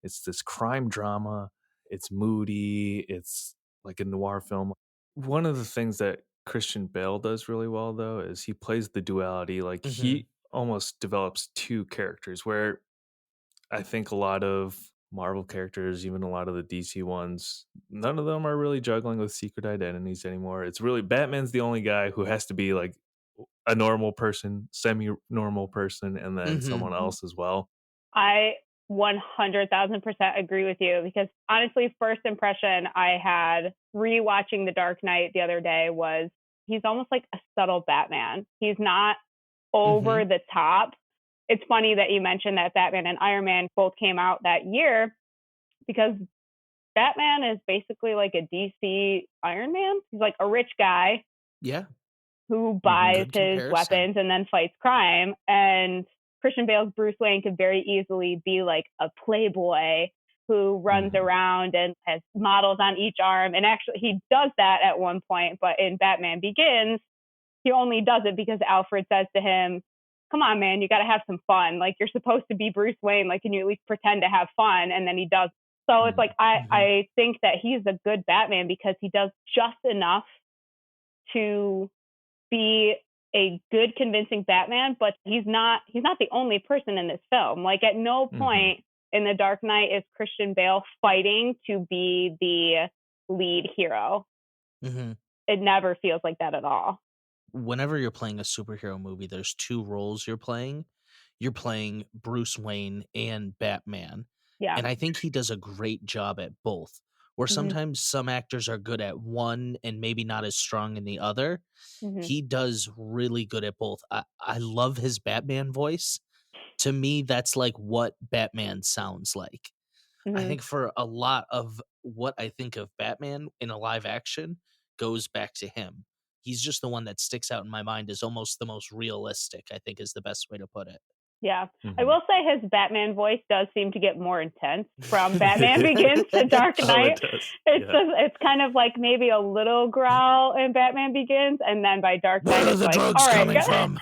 it's this crime drama. It's moody. It's like a noir film. One of the things that Christian Bale does really well, though, is he plays the duality. Like, he almost develops two characters, where I think a lot of Marvel characters, even a lot of the DC ones, none of them are really juggling with secret identities anymore. It's really Batman's the only guy who has to be like a normal person, semi-normal person, and then someone else as well. I 100,000% agree with you, because honestly, first impression I had rewatching The Dark Knight the other day was he's almost like a subtle Batman. He's not over the top. It's funny that you mentioned that Batman and Iron Man both came out that year, because Batman is basically like a DC Iron Man. He's like a rich guy Yeah. who buys Good his comparison. weapons and then fights crime. And Christian Bale's Bruce Wayne could very easily be like a playboy who runs around and has models on each arm. And actually, he does that at one point. But in Batman Begins, he only does it because Alfred says to him, "Come on, man, you got to have some fun. Like, you're supposed to be Bruce Wayne. Like, can you at least pretend to have fun?" And then he does. So it's like, I think that he's a good Batman because he does just enough to be a good, convincing Batman, but he's not the only person in this film. Like, at no point in The Dark Knight is Christian Bale fighting to be the lead hero. It never feels like that at all. Whenever you're playing a superhero movie, there's two roles you're playing. You're playing Bruce Wayne and Batman. Yeah. And I think he does a great job at both. Where sometimes some actors are good at one and maybe not as strong in the other. He does really good at both. I love his Batman voice. To me, that's like what Batman sounds like. I think for a lot of what I think of Batman in a live action goes back to him. He's just the one that sticks out in my mind as almost the most realistic, I think is the best way to put it. Yeah. I will say his Batman voice does seem to get more intense from Batman Begins to Dark Knight. It's kind of like maybe a little growl in Batman Begins, and then by Dark Knight it's like, all right, coming from?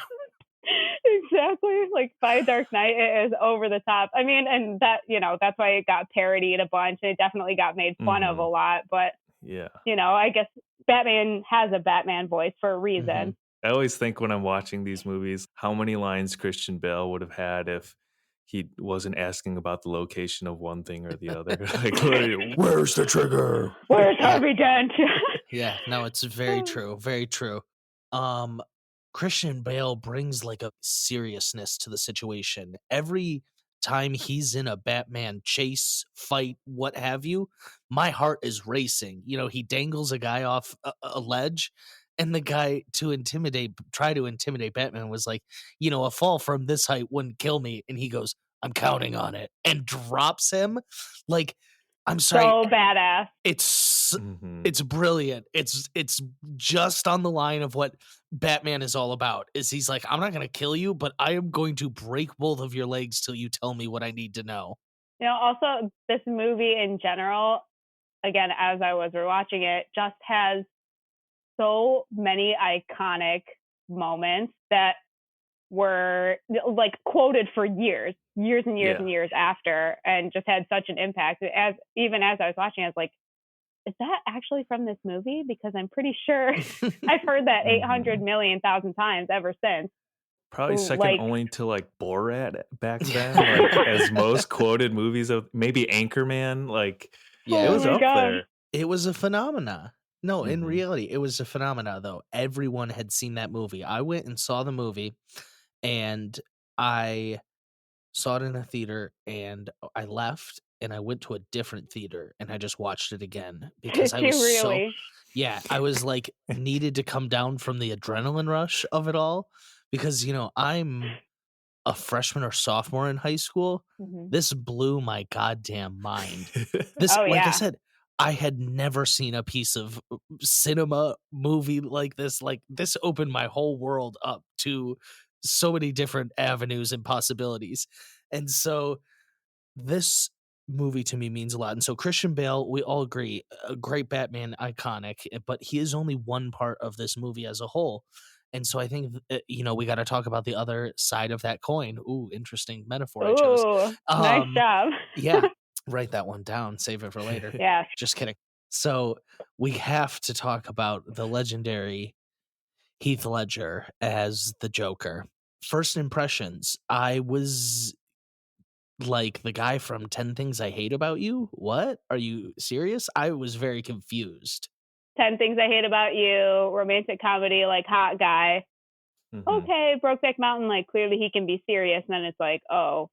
Exactly. Like, by Dark Knight it is over the top. I mean, and that, that's why it got parodied a bunch, and it definitely got made fun of a lot. But Yeah. You know, I guess Batman has a Batman voice for a reason. Mhm. I always think when I'm watching these movies, how many lines Christian Bale would have had if he wasn't asking about the location of one thing or the other. Like, literally, where's the trigger? Where's Harvey Dent? Yeah, no, it's very true. Very true. Um, Christian Bale brings like a seriousness to the situation. Every time he's in a Batman chase, fight, what have you, my heart is racing. You know, he dangles a guy off a ledge, and the guy try to intimidate Batman was like, you know, a fall from this height wouldn't kill me. And he goes, I'm counting on it, and drops him. Like, I'm sorry, So badass. it's Mhm. it's brilliant. It's just on the line of what Batman is all about. Is he's like, I'm not going to kill you, but I am going to break both of your legs till you tell me what I need to know. You know, also this movie in general, again, as I was rewatching it, just has so many iconic moments that were like quoted for years and years Yeah. and years after, and just had such an impact. Even as I was watching, I was like, is that actually from this movie? Because I'm pretty sure I've heard that 800 million thousand times ever since. Probably second Like, only to like Borat back then, like as most quoted movies of maybe Anchorman. Like, Yeah. it oh was my up gosh. there. It was a phenomena. No, in Mhm. reality, it was a phenomena, though. Everyone had seen that movie. I went and saw the movie, and I saw it in a theater, and I left, and I went to a different theater, and I just watched it again because I Did was you really? yeah, I was like needed to come down from the adrenaline rush of it all because, you know, I'm a freshman or sophomore in high school. Mhm. This blew my goddamn mind. This, Oh, like I yeah. said, I had never seen a piece of cinema movie like this. Like, this opened my whole world up to so many different avenues and possibilities. And so this movie to me means a lot. And so Christian Bale, we all agree, a great Batman, iconic, but he is only one part of this movie as a whole. And so I think, you know, we got to talk about the other side of that coin. Ooh, interesting metaphor I chose. Ooh, nice job. Yeah, write that one down, save it for later. Yeah. Just kidding. So we have to talk about the legendary Heath Ledger as the Joker. First impressions, I was like the guy from 10 Things I Hate About You? What? Are you serious? I was very confused. 10 Things I Hate About You, romantic comedy, like hot guy. Mhm. Okay, Brokeback Mountain, like clearly he can be serious. And then it's like, oh,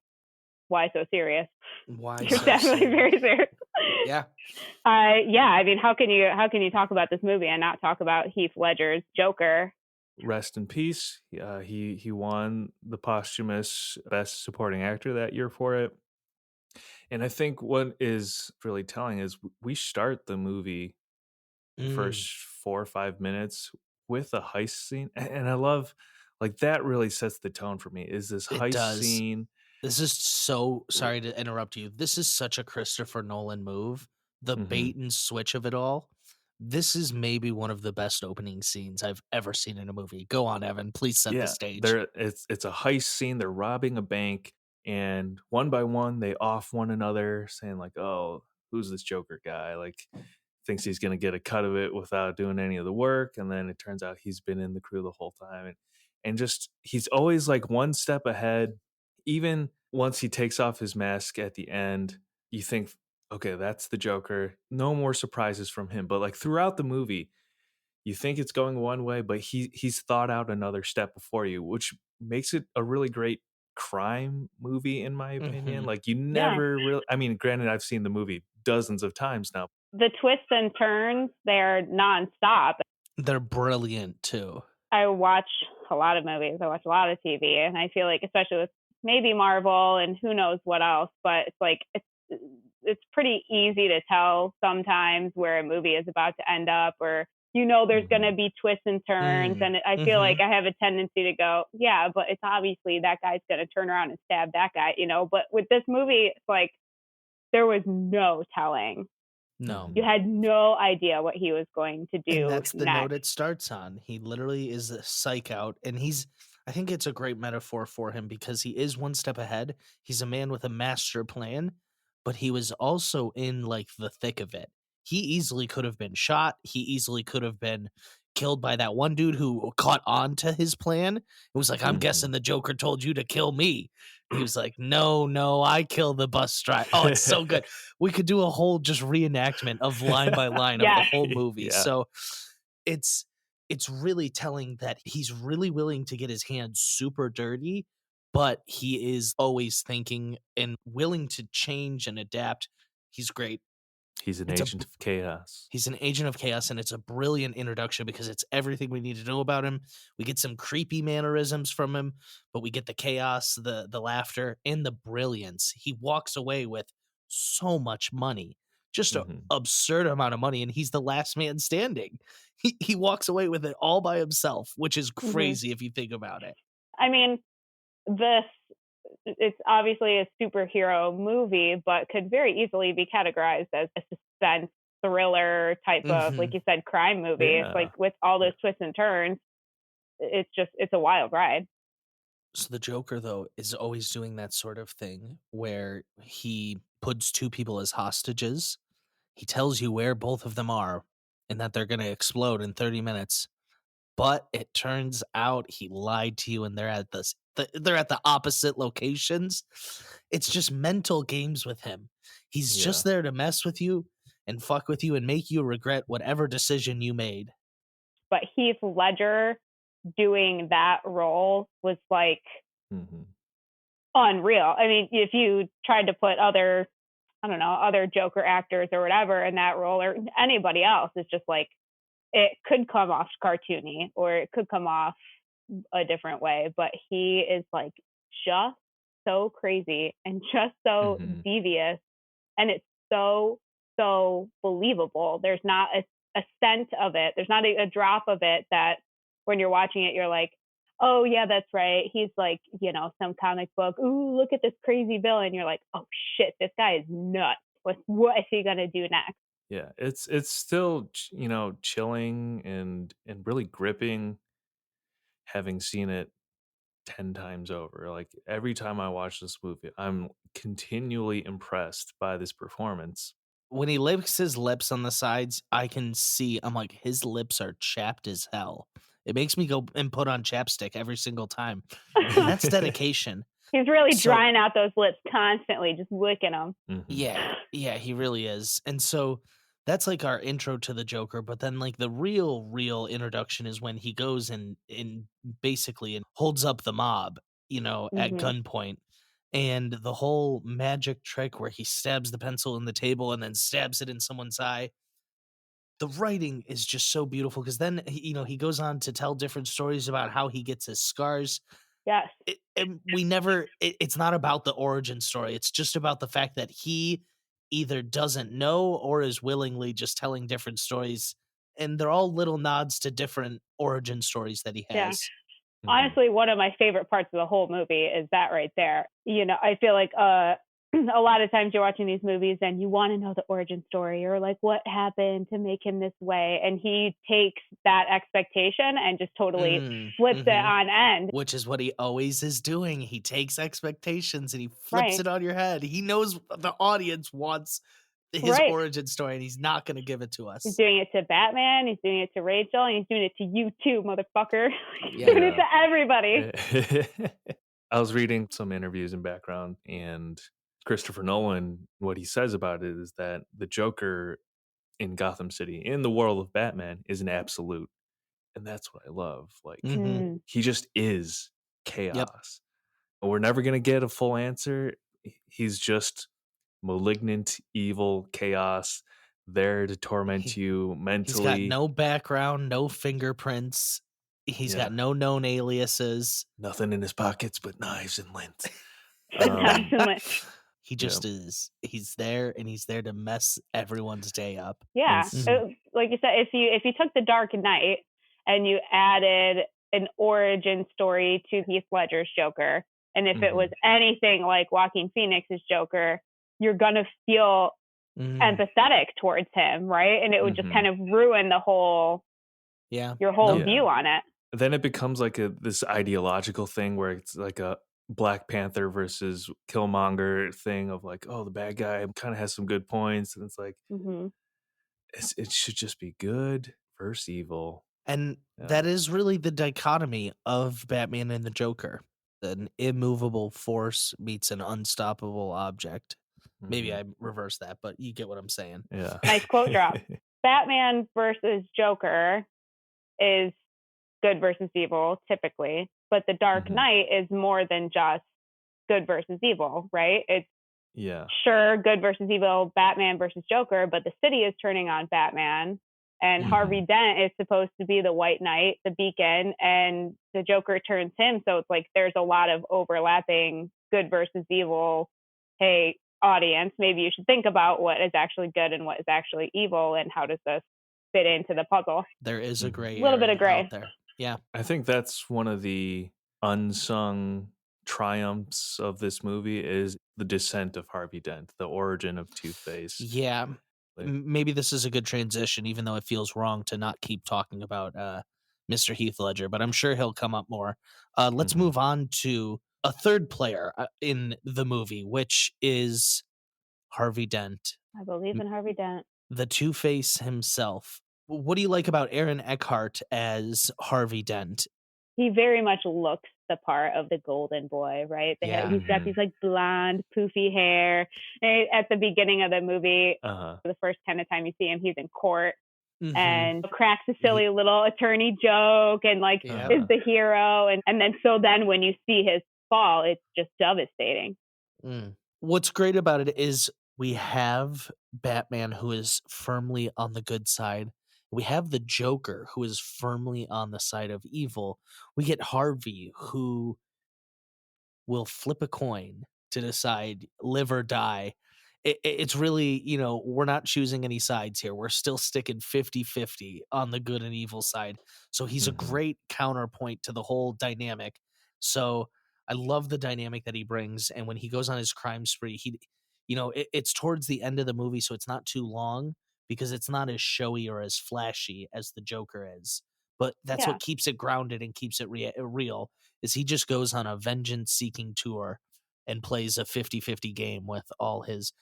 why so serious? Why You're so definitely serious? very serious. Yeah. Yeah, I mean, how can you talk about this movie and not talk about Heath Ledger's Joker? Rest in peace. He won the posthumous Best Supporting Actor that year for it. And I think what is really telling is we start the movie Mm, first 4 or 5 minutes with a heist scene, and I love like that really sets the tone for me. Is this it heist does. scene? This is so sorry to interrupt you. This is such a Christopher Nolan move. The Mhm. bait and switch of it all. This is maybe one of the best opening scenes I've ever seen in a movie. Go on, Evan. Please set the Yeah, stage. it's a heist scene. They're robbing a bank, and one by one they off one another, saying like, "Oh, who's this Joker guy?" Like thinks he's gonna get a cut of it without doing any of the work, and then it turns out he's been in the crew the whole time, and just he's always like one step ahead. Even once he takes off his mask at the end, you think, okay, that's the Joker. No more surprises from him. But like throughout the movie, you think it's going one way, but he's thought out another step before you, which makes it a really great crime movie, in my opinion. Mhm. Like you Yeah. never really, I mean, granted, I've seen the movie dozens of times now. The twists and turns, they're nonstop. They're brilliant too. I watch a lot of movies. I watch a lot of TV, and I feel like, especially with maybe Marvel and who knows what else, but it's like it's pretty easy to tell sometimes where a movie is about to end up, or there's going to be twists and turns, and I feel like I have a tendency to go, yeah, but it's obviously that guy's going to turn around and stab that guy, But with this movie, it's like there was no telling. No. You had no idea what he was going to do And that's the next. note it starts on. He literally is a psych out, and I think it's a great metaphor for him because he is one step ahead. He's a man with a master plan, but he was also in like the thick of it. he easily could have been shot. He easily could have been killed by that one dude who caught on to his plan. It was like, I'm guessing the Joker told you to kill me. He was like, no, I killed the bus driver. Oh, it's so good. We could do a whole just reenactment of line by line of the whole movie. Yeah. So it's really telling that he's really willing to get his hands super dirty, but he is always thinking and willing to change and adapt. He's great. He's an It's agent of chaos. He's an agent of chaos, and it's a brilliant introduction because it's everything we need to know about him. We get some creepy mannerisms from him, but we get the chaos, the laughter, and the brilliance. He walks away with so much money, just an absurd amount of money, and he's the last man standing. He walks away with it all by himself, which is crazy if you think about it. I mean, it's obviously a superhero movie, but could very easily be categorized as a suspense thriller type of, like you said, crime movie. Yeah. It's like with all those twists and turns, it's a wild ride. So the Joker, though, is always doing that sort of thing where he puts two people as hostages. He tells you where both of them are and that they're going to explode in 30 minutes. But it turns out he lied to you and they're at they're at the opposite locations. It's just mental games with him. He's just there to mess with you and fuck with you and make you regret whatever decision you made. But Heath Ledger doing that role was like unreal. I mean, if you tried to put other Joker actors or whatever in that role, or anybody else, it's just like, it could come off cartoony or it could come off a different way, but he is like just so crazy and just so devious, and it's so believable. There's not a scent of it. There's not a drop of it that when you're watching it, you're like, oh yeah, that's right. He's like, some comic book. Ooh, look at this crazy villain. You're like, oh shit, this guy is nuts. What is he gonna do next? Yeah, it's still chilling and really gripping. Having seen it 10 times over, like every time I watch this movie, I'm continually impressed by this performance. When he licks his lips on the sides, I can see, I'm like, his lips are chapped as hell. It makes me go and put on chapstick every single time. And that's dedication. He's really drying out those lips constantly, just licking them. Yeah, he really is. And so that's like our intro to the Joker. But then like the real introduction is when he goes and basically holds up the mob, at gunpoint. And the whole magic trick where he stabs the pencil in the table and then stabs it in someone's eye. The writing is just so beautiful because then, he goes on to tell different stories about how he gets his scars. Yes. It's not about the origin story. It's just about the fact that he either doesn't know or is willingly just telling different stories. And they're all little nods to different origin stories that he has. Yeah. Honestly, one of my favorite parts of the whole movie is that right there. I feel like a lot of times you're watching these movies and you want to know the origin story or like what happened to make him this way. And he takes that expectation and just totally flips it on end. Which is what he always is doing. He takes expectations and he flips it on your head. He knows the audience wants his origin story and he's not going to give it to us. He's doing it to Batman. He's doing it to Rachel. And he's doing it to you too, motherfucker. He's doing it to everybody. I was reading some interviews in background, and Christopher Nolan, what he says about it is that the Joker in Gotham City, in the world of Batman, is an absolute. And that's what I love. Like, he just is chaos. Yep. We're never going to get a full answer. He's just malignant, evil, chaos, there to torment you mentally. He's got no background, no fingerprints. He's got no known aliases. Nothing in his pockets but knives and lint. He just is. He's there, and he's there to mess everyone's day up. Yeah, like you said, if you took The Dark Knight and you added an origin story to Heath Ledger's Joker, and if it was anything like Joaquin Phoenix's Joker, you're gonna feel empathetic towards him, right? And it would just kind of ruin the whole, your whole view on it. Then it becomes like this ideological thing where it's like a Black Panther versus Killmonger thing of like, oh, the bad guy kind of has some good points, and it's like, it should just be good versus evil. And Yeah. that is really the dichotomy of Batman and the Joker. An immovable force meets an unstoppable object. Maybe I reversed that, but you get what I'm saying. Yeah. Nice quote drop. Batman versus Joker is good versus evil, typically. But the Dark Knight is more than just good versus evil, right? It's sure good versus evil, Batman versus Joker, but the city is turning on Batman. And Harvey Dent is supposed to be the White Knight, the beacon, and the Joker turns him. So it's like there's a lot of overlapping good versus evil. Hey, audience, maybe you should think about what is actually good and what is actually evil, and how does this fit into the puzzle. There is a gray little bit of gray out there. Yeah. I think that's one of the unsung triumphs of this movie is the descent of Harvey Dent, the origin of Two-Face. Yeah. Maybe this is a good transition, even though it feels wrong to not keep talking about Mr. Heath Ledger, but I'm sure he'll come up more. Let's move on to a third player in the movie, which is Harvey Dent. I believe in Harvey Dent. The Two-Face himself. What do you like about Aaron Eckhart as Harvey Dent? He very much looks the part of the golden boy, right? He's got these like blonde, poofy hair. And at the beginning of the movie, the first kind of time you see him, he's in court and cracks a silly little attorney joke and like is the hero. And then when you see his fall, it's just devastating. What's great about it is we have Batman, who is firmly on the good side. We have the Joker, who is firmly on the side of evil. We get Harvey, who will flip a coin to decide live or die. It's really, we're not choosing any sides here. We're still sticking 50-50 on the good and evil side. So he's a great counterpoint to the whole dynamic. So I love the dynamic that he brings. And when he goes on his crime spree, it's towards the end of the movie, so it's not too long because it's not as showy or as flashy as the Joker is. But that's what keeps it grounded and keeps it real, is he just goes on a vengeance-seeking tour and plays a 50-50 game with all his,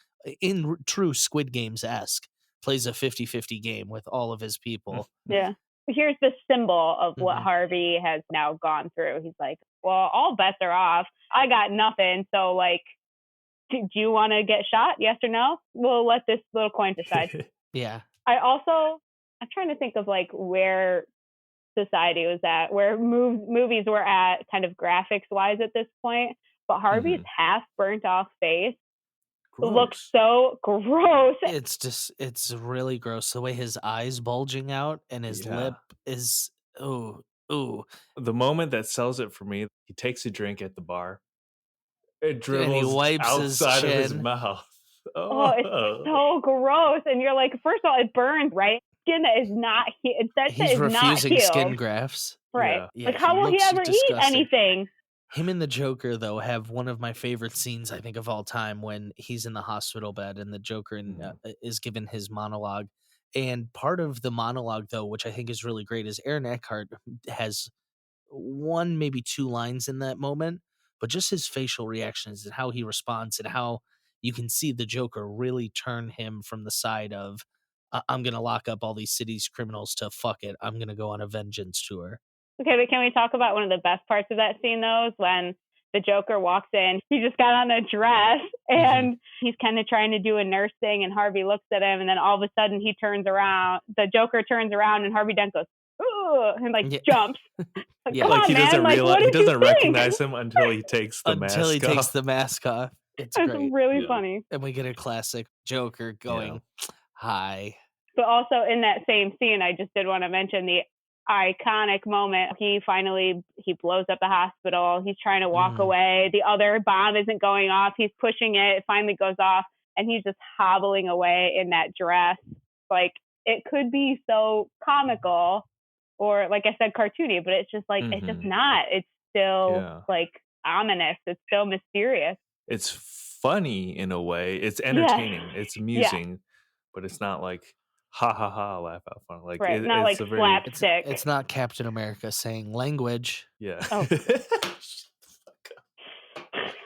in true Squid Games-esque, plays a 50-50 game with all of his people. Yeah. Here's the symbol of what Harvey has now gone through. He's like, well, all bets are off. I got nothing, so like, do you want to get shot? Yes or no? We'll let this little coin decide. Yeah. I'm trying to think of like where society was at, where movies were at kind of graphics wise at this point. But Harvey's half burnt off face looks so gross. It's really gross. The way his eyes bulging out and his lip is, ooh. The moment that sells it for me, he takes a drink at the bar. It dribbles and he wipes outside his of his chin. mouth. Oh, it's so gross. And you're like, first of all, it burns, right? Skin that is not healed. He's refusing skin grafts. Right. Yeah, like, how will he ever eat anything? Him and the Joker, though, have one of my favorite scenes, I think, of all time, when he's in the hospital bed and the Joker is given his monologue. And part of the monologue, though, which I think is really great, is Aaron Eckhart has one, maybe two lines in that moment, but just his facial reactions and how he responds and how you can see the Joker really turn him from the side of, I'm going to lock up all these city's criminals to fuck it, I'm going to go on a vengeance tour. Okay, but can we talk about one of the best parts of that scene, though, is when the Joker walks in. He just got on a dress, and he's kind of trying to do a nurse thing, and Harvey looks at him, and then all of a sudden he turns around. The Joker turns around, and Harvey Dent goes, ooh, and jumps. Like, come on, he man. doesn't realize, he doesn't think? recognize him until he takes the mask off. Until he takes the mask off. It's great. really funny. And we get a classic Joker going, hi. But also in that same scene, I just did want to mention the iconic moment. He blows up the hospital. He's trying to walk away. The other bomb isn't going off. He's pushing it. It finally goes off, and he's just hobbling away in that dress. Like, it could be so comical or, like I said, cartoony, but it's just like, it's just not. It's still like ominous. It's still mysterious. It's funny in a way. It's entertaining. It's amusing, but it's not like, ha ha ha, laugh out fun. Like, not like slapstick. It's not Captain America saying language. Yeah. Oh.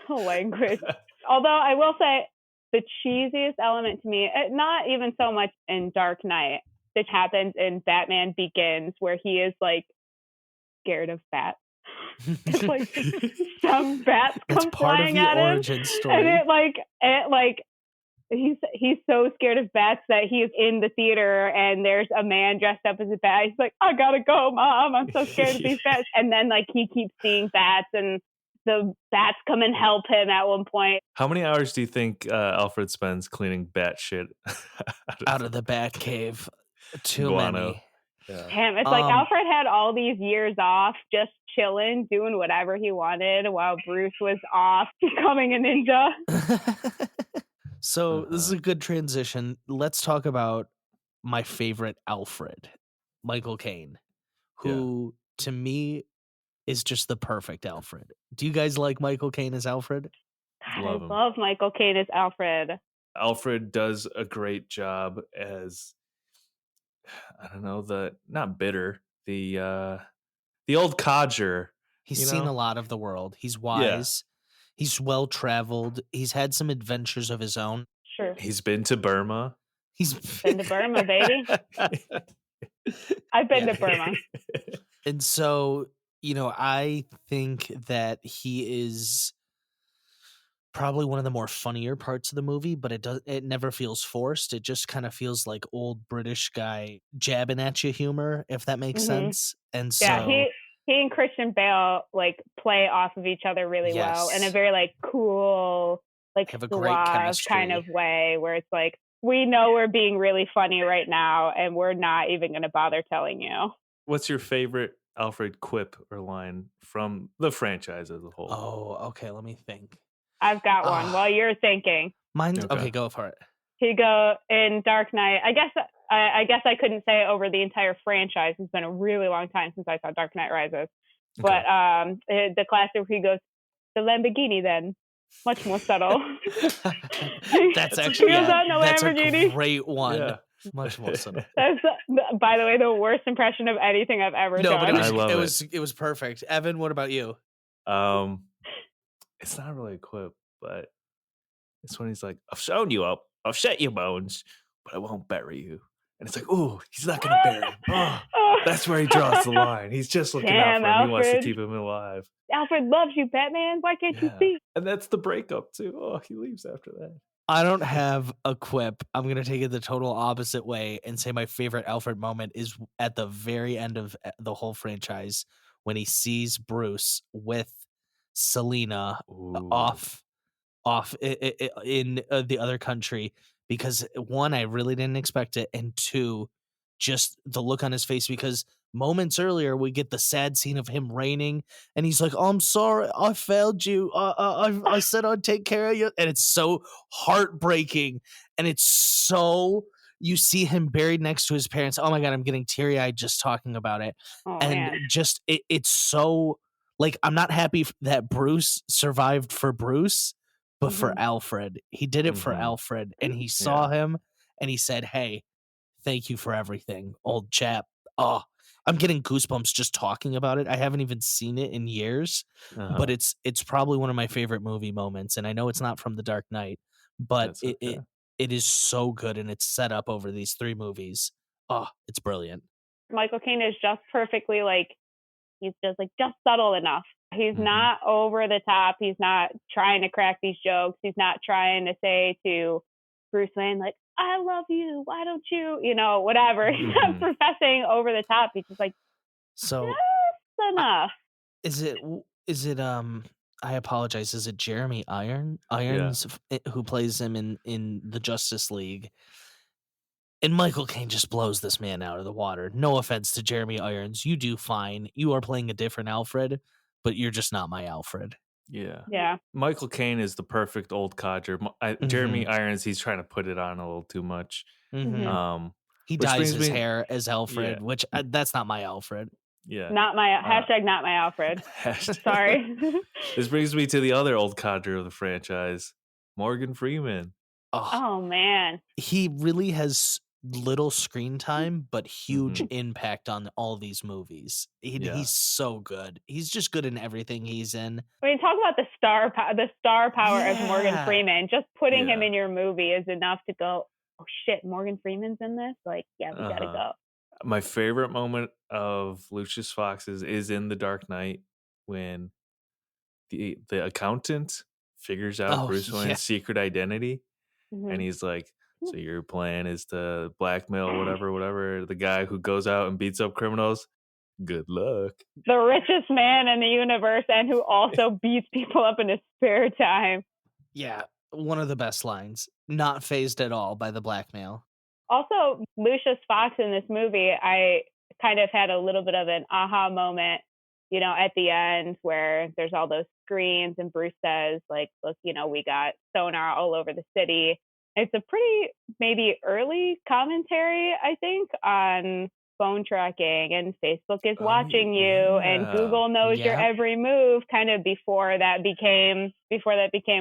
Language. Although I will say, the cheesiest element to me, not even so much in Dark Knight, this happens in Batman Begins, where he is like scared of bats. It's like some bats That's come part of flying the at him, origin story. and he's so scared of bats that he's in the theater and there's a man dressed up as a bat. He's like, I gotta go, Mom. I'm so scared of these bats. And then like he keeps seeing bats, and the bats come and help him at one point. How many hours do you think Alfred spends cleaning bat shit Out of the bat cave? Too Guano. many. Yeah. Damn, it's like Alfred had all these years off, just chilling, doing whatever he wanted, while Bruce was off becoming a ninja. So this is a good transition. Let's talk about my favorite Alfred, Michael Caine, who to me is just the perfect Alfred. Do you guys like Michael Caine as Alfred? God, Love I him. love Michael Caine as Alfred. Alfred does a great job as, I don't know, not bitter, the old codger. He's seen a lot of the world. He's wise. He's well traveled. He's had some adventures of his own. Sure. He's been to Burma. He's been to Burma, baby. I've been to Burma. And so, I think that he is probably one of the more funnier parts of the movie, but it never feels forced. It just kind of feels like old British guy jabbing at you humor, if that makes sense. And so he and Christian Bale like play off of each other really well in a very like cool, like have a great chemistry kind of way, where it's like, we know we're being really funny right now and we're not even going to bother telling you. What's your favorite Alfred quip or line from the franchise as a whole? Oh, okay. Let me think. I've got one while you're thinking. Mine's okay. Go for it. To go in Dark Knight. I guess I couldn't say over the entire franchise. It's been a really long time since I saw Dark Knight Rises. But the classic where he goes, the Lamborghini then. Much more subtle. That's actually that's a great one. Yeah. Much more subtle. That's, by the way, the worst impression of anything I've ever done. But it was perfect. Evan, what about you? It's not really a quip, but it's when he's like, I've shown you up, I'll shed your bones, but I won't bury you. And it's like, ooh, he's not gonna bury him. Oh, that's where he draws the line. He's just looking out for him. Alfred. He wants to keep him alive. Alfred loves you, Batman. Why can't you see? And that's the breakup too. Oh, he leaves after that. I don't have a quip. I'm going to take it the total opposite way and say my favorite Alfred moment is at the very end of the whole franchise when he sees Bruce with Selena off in the other country, because one, I really didn't expect it, and two, just the look on his face, because moments earlier we get the sad scene of him raining and he's like, oh, I'm sorry, I failed you, I said I'd take care of you, and it's so heartbreaking, and it's so, you see him buried next to his parents. Oh my god, I'm getting teary-eyed just talking about it. Just it's so, like, I'm not happy that Bruce survived for Bruce, but for Alfred. He did it for Alfred, and he saw him and he said, hey, thank you for everything, old chap. Oh, I'm getting goosebumps just talking about it. I haven't even seen it in years, but it's probably one of my favorite movie moments. And I know it's not from The Dark Knight, but it is so good, and it's set up over these three movies. Oh, it's brilliant. Michael Caine is just perfectly he's just subtle enough. He's not over the top. He's not trying to crack these jokes. He's not trying to say to Bruce Wayne, like, I love you, why don't you, whatever. He's not professing over the top. He's just so just enough. Is it I apologize, is it Jeremy Irons who plays him in the Justice League? And Michael Caine just blows this man out of the water. No offense to Jeremy Irons, you do fine. You are playing a different Alfred, but you're just not my Alfred. Yeah. Michael Caine is the perfect old codger. Jeremy Irons, he's trying to put it on a little too much. He dyes his hair as Alfred, which that's not my Alfred. Yeah. Not my hashtag. Not my Alfred. Sorry. This brings me to the other old codger of the franchise, Morgan Freeman. Oh man, he really has little screen time, but huge Mhm. impact on all these movies. Yeah. He's so good. He's just good in everything he's in. I mean, talk about the star power of Morgan Yeah. Freeman. Just putting him Yeah. in your movie is enough to go, oh shit, Morgan Freeman's in this? Like, yeah, we gotta Uh-huh. go. My favorite moment of Lucius Fox's is in The Dark Knight when the accountant figures out Oh, Bruce yeah. Wayne's secret identity, and Mhm. he's like, "So your plan is to blackmail whatever the guy who goes out and beats up criminals? Good luck." The richest man in the universe and who also beats people up in his spare time. Yeah, one of the best lines. Not phased at all by the blackmail. Also, Lucius Fox in this movie, I kind of had a little bit of an aha moment, at the end where there's all those screens and Bruce says, like, look, we got sonar all over the city. It's a pretty maybe early commentary, I think, on phone tracking and Facebook is watching you and yeah. Google knows your Yep. every move, kind of before that became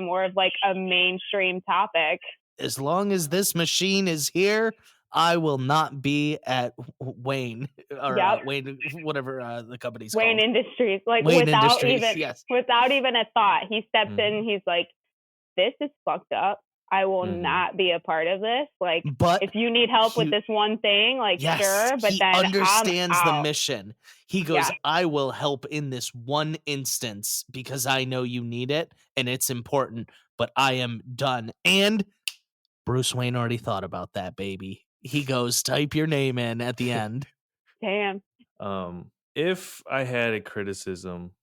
more of like a mainstream topic. As long as this machine is here, I will not be at Wayne or Yep. Wayne, whatever the company's Wayne called. Industries, like Wayne without Industries, even yes. without even a thought, he steps Mhm. in. He's like, "This is fucked up. I will Mhm. not be a part of this. Like, But if you need help with he- this one thing, like, yes, sure, but he then understands I'm the out." mission. He goes, Yeah. I will help in this one instance because I know you need it and it's important, but I am done. And Bruce Wayne already thought about that, baby. He goes, type your name in at the end. Damn. If I had a criticism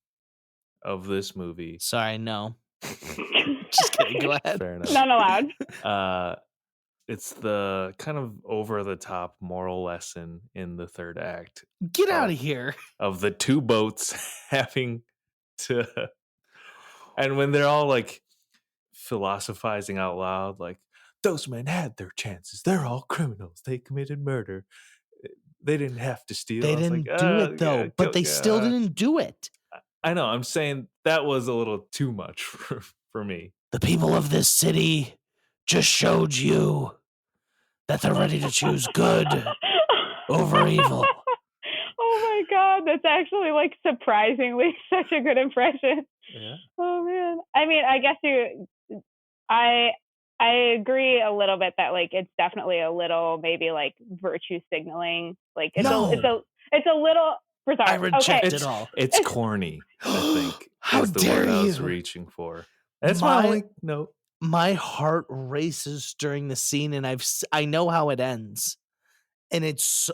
of this movie, Sorry, no. Just kidding. Go ahead. fair enough. None allowed. It's the kind of over the top moral lesson in the third act Get out of here. of the two boats having to, and when they're all like philosophizing out loud, like, those men had their chances. They're all criminals. They committed murder. They didn't have to steal. They I was didn't like, do it though, but they still didn't do it. I know. I'm saying that was a little too much for me. The people of this city just showed you that they're ready to choose good over evil. Oh my god, that's actually like surprisingly such a good impression. Yeah. Oh man. I mean, I guess I agree a little bit that like it's definitely a little maybe like virtue signaling. Like it's No. a little bizarre. I reject Okay. it all. It's corny, I think. How is the dare word I was you. reaching for. That's my only note. My heart races during the scene, and I know how it ends, and it's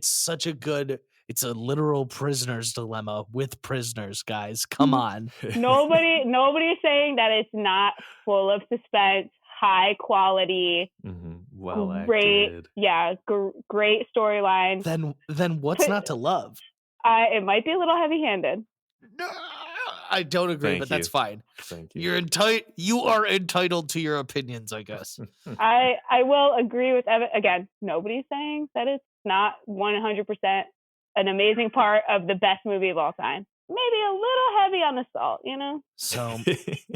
such a good. It's a literal prisoner's dilemma with prisoners, guys. Come on. Nobody's saying that it's not full of suspense, high quality, Well great, acted. yeah, great storyline. Then what's not to love? It might be a little heavy-handed. No, I don't agree, Thank but that's you. fine. Thank you. You are entitled to your opinions, I guess. I will agree with Evan. Again, nobody's saying that it's not 100% an amazing part of the best movie of all time. Maybe a little heavy on the salt, So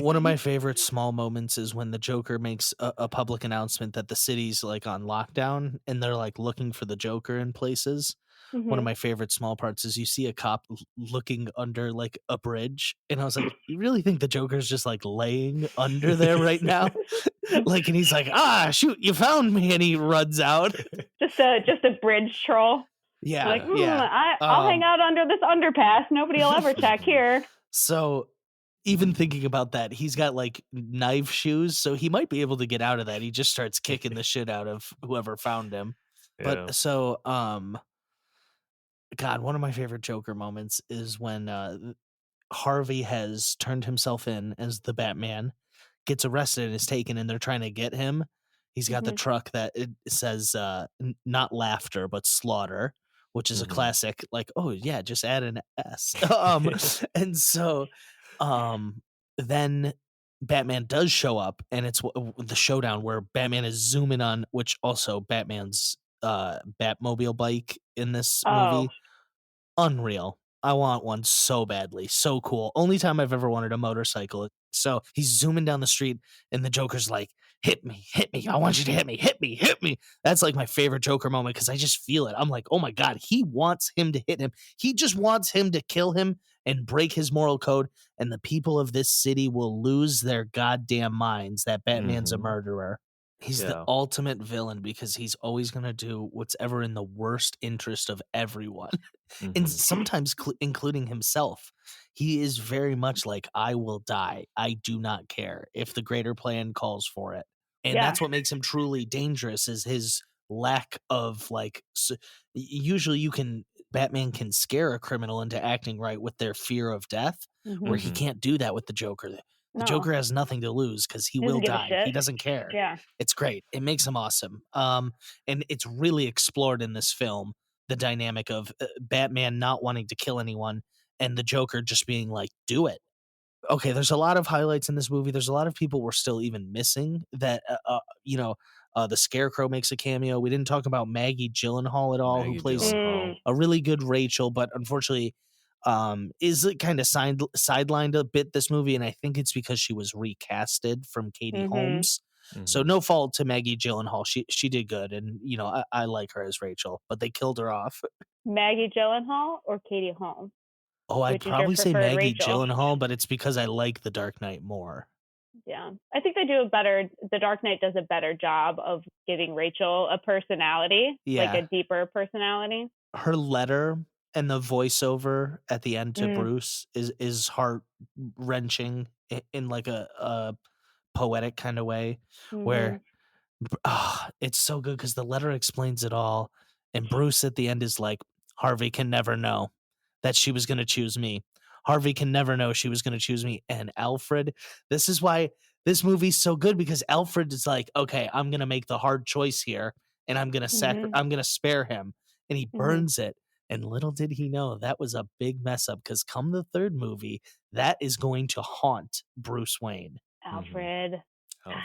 one of my favorite small moments is when the Joker makes a public announcement that the city's like on lockdown and they're like looking for the Joker in places. Mm-hmm. One of my favorite small parts is you see a cop looking under like a bridge, and I was like, you really think the Joker's just like laying under there right now? Like, and he's like, shoot, you found me, and he runs out. Just a bridge troll. Yeah, like, yeah. I'll hang out under this underpass. Nobody will ever check here. So even thinking about that, he's got like knife shoes, so he might be able to get out of that. He just starts kicking the shit out of whoever found him. Yeah. But so God, one of my favorite Joker moments is when Harvey has turned himself in as the Batman, gets arrested and is taken, and they're trying to get him. He's got the truck that it says not laughter but slaughter, which is a classic. Like, oh yeah, just add an S. And so then Batman does show up, and it's the showdown where Batman is zooming on, which also Batman's Batmobile bike in this movie. Unreal. I want one so badly. So cool. Only time I've ever wanted a motorcycle. So he's zooming down the street, and the Joker's like, hit me, I want you to hit me. That's like my favorite Joker moment because I just feel it. I'm like, oh my God, he wants him to hit him. He just wants him to kill him and break his moral code, and the people of this city will lose their goddamn minds that Batman's a murderer. He's the ultimate villain because he's always going to do what's ever in the worst interest of everyone, and sometimes including himself. He is very much like, I will die. I do not care if the greater plan calls for it. And that's what makes him truly dangerous is his lack of usually Batman can scare a criminal into acting right with their fear of death, where he can't do that with the Joker. The Joker has nothing to lose because he will die. He doesn't care. Yeah. It's great. It makes him awesome. And it's really explored in this film, the dynamic of Batman not wanting to kill anyone and the Joker just being like, do it. Okay, there's a lot of highlights in this movie. There's a lot of people we're still even missing that, the Scarecrow makes a cameo. We didn't talk about Maggie Gyllenhaal at all, who plays a really good Rachel, but unfortunately is kind of sidelined a bit this movie, and I think it's because she was recasted from Katie Holmes. So no fault to Maggie Gyllenhaal. She did good, and I like her as Rachel, but they killed her off. Maggie Gyllenhaal or Katie Holmes? Oh, I'd Which is your probably say preferred Maggie Rachel? Gyllenhaal, but it's because I like The Dark Knight more. Yeah, I think they do The Dark Knight does a better job of giving Rachel a personality, like a deeper personality. Her letter and the voiceover at the end to Bruce is heart wrenching in like a poetic kind of way, where it's so good because the letter explains it all, and Bruce at the end is like, Harvey can never know that she was going to choose me. Harvey can never know she was going to choose me. And Alfred, this is why this movie's so good, because Alfred is like, okay, I'm going to make the hard choice here, and I'm going to I'm going to spare him, and he burns it. And little did he know that was a big mess up, because come the third movie, that is going to haunt Bruce Wayne. Alfred.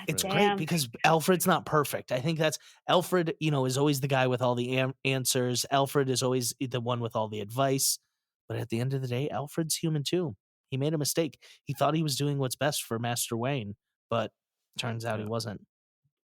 It's great because Alfred's not perfect. I think that's Alfred, is always the guy with all the answers. Alfred is always the one with all the advice. But at the end of the day, Alfred's human too. He made a mistake. He thought he was doing what's best for Master Wayne, but turns out he wasn't.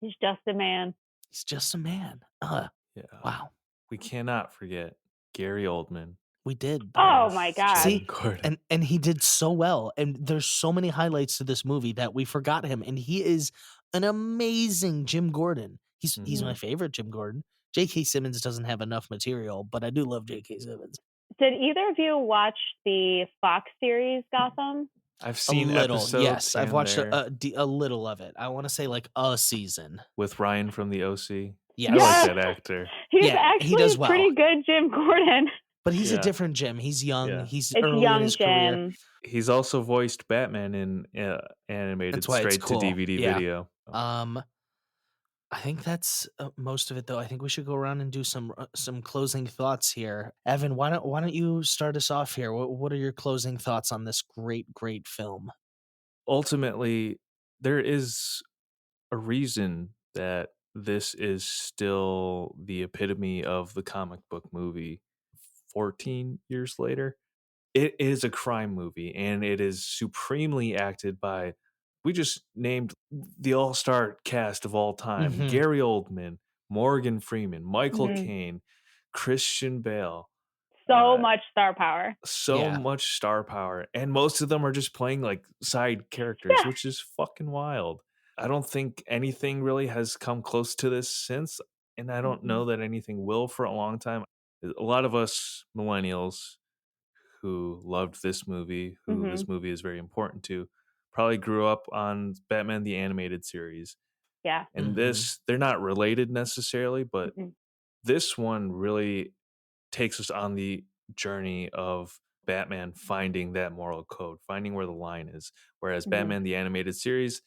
He's just a man. He's just a man. Wow. We cannot forget Gary Oldman. We did. Oh my God. See, and he did so well. And there's so many highlights to this movie that we forgot him. And he is an amazing Jim Gordon. He's my favorite Jim Gordon. J.K. Simmons doesn't have enough material, but I do love J.K. Simmons. Did either of you watch the Fox series Gotham? I've seen a little, episodes. yes. I've watched a little of it. I want to say like a season. With Ryan from the OC. Yes. I like that actor. He's actually he does well. Pretty good Jim Gordon. But he's a different Jim. He's young. Yeah. He's It's early young in his Jim. career. He's also voiced Batman in animated That's why it's straight cool. to DVD video. I think that's most of it, though. I think we should go around and do some closing thoughts here. Evan, why don't you start us off here? What are your closing thoughts on this great film? Ultimately, there is a reason that this is still the epitome of the comic book movie 14 years later. It is a crime movie, and it is supremely acted by, we just named the all-star cast of all time. Gary Oldman, Morgan Freeman, Michael Caine, Christian Bale. So much star power. Much star power. And most of them are just playing like side characters, which is fucking wild. I don't think anything really has come close to this since, and I don't know that anything will for a long time. A lot of us millennials who loved this movie, who this movie is very important to, probably grew up on Batman the Animated Series. Yeah. And this, they're not related necessarily, but this one really takes us on the journey of Batman finding that moral code, finding where the line is. Whereas Batman the Animated Series,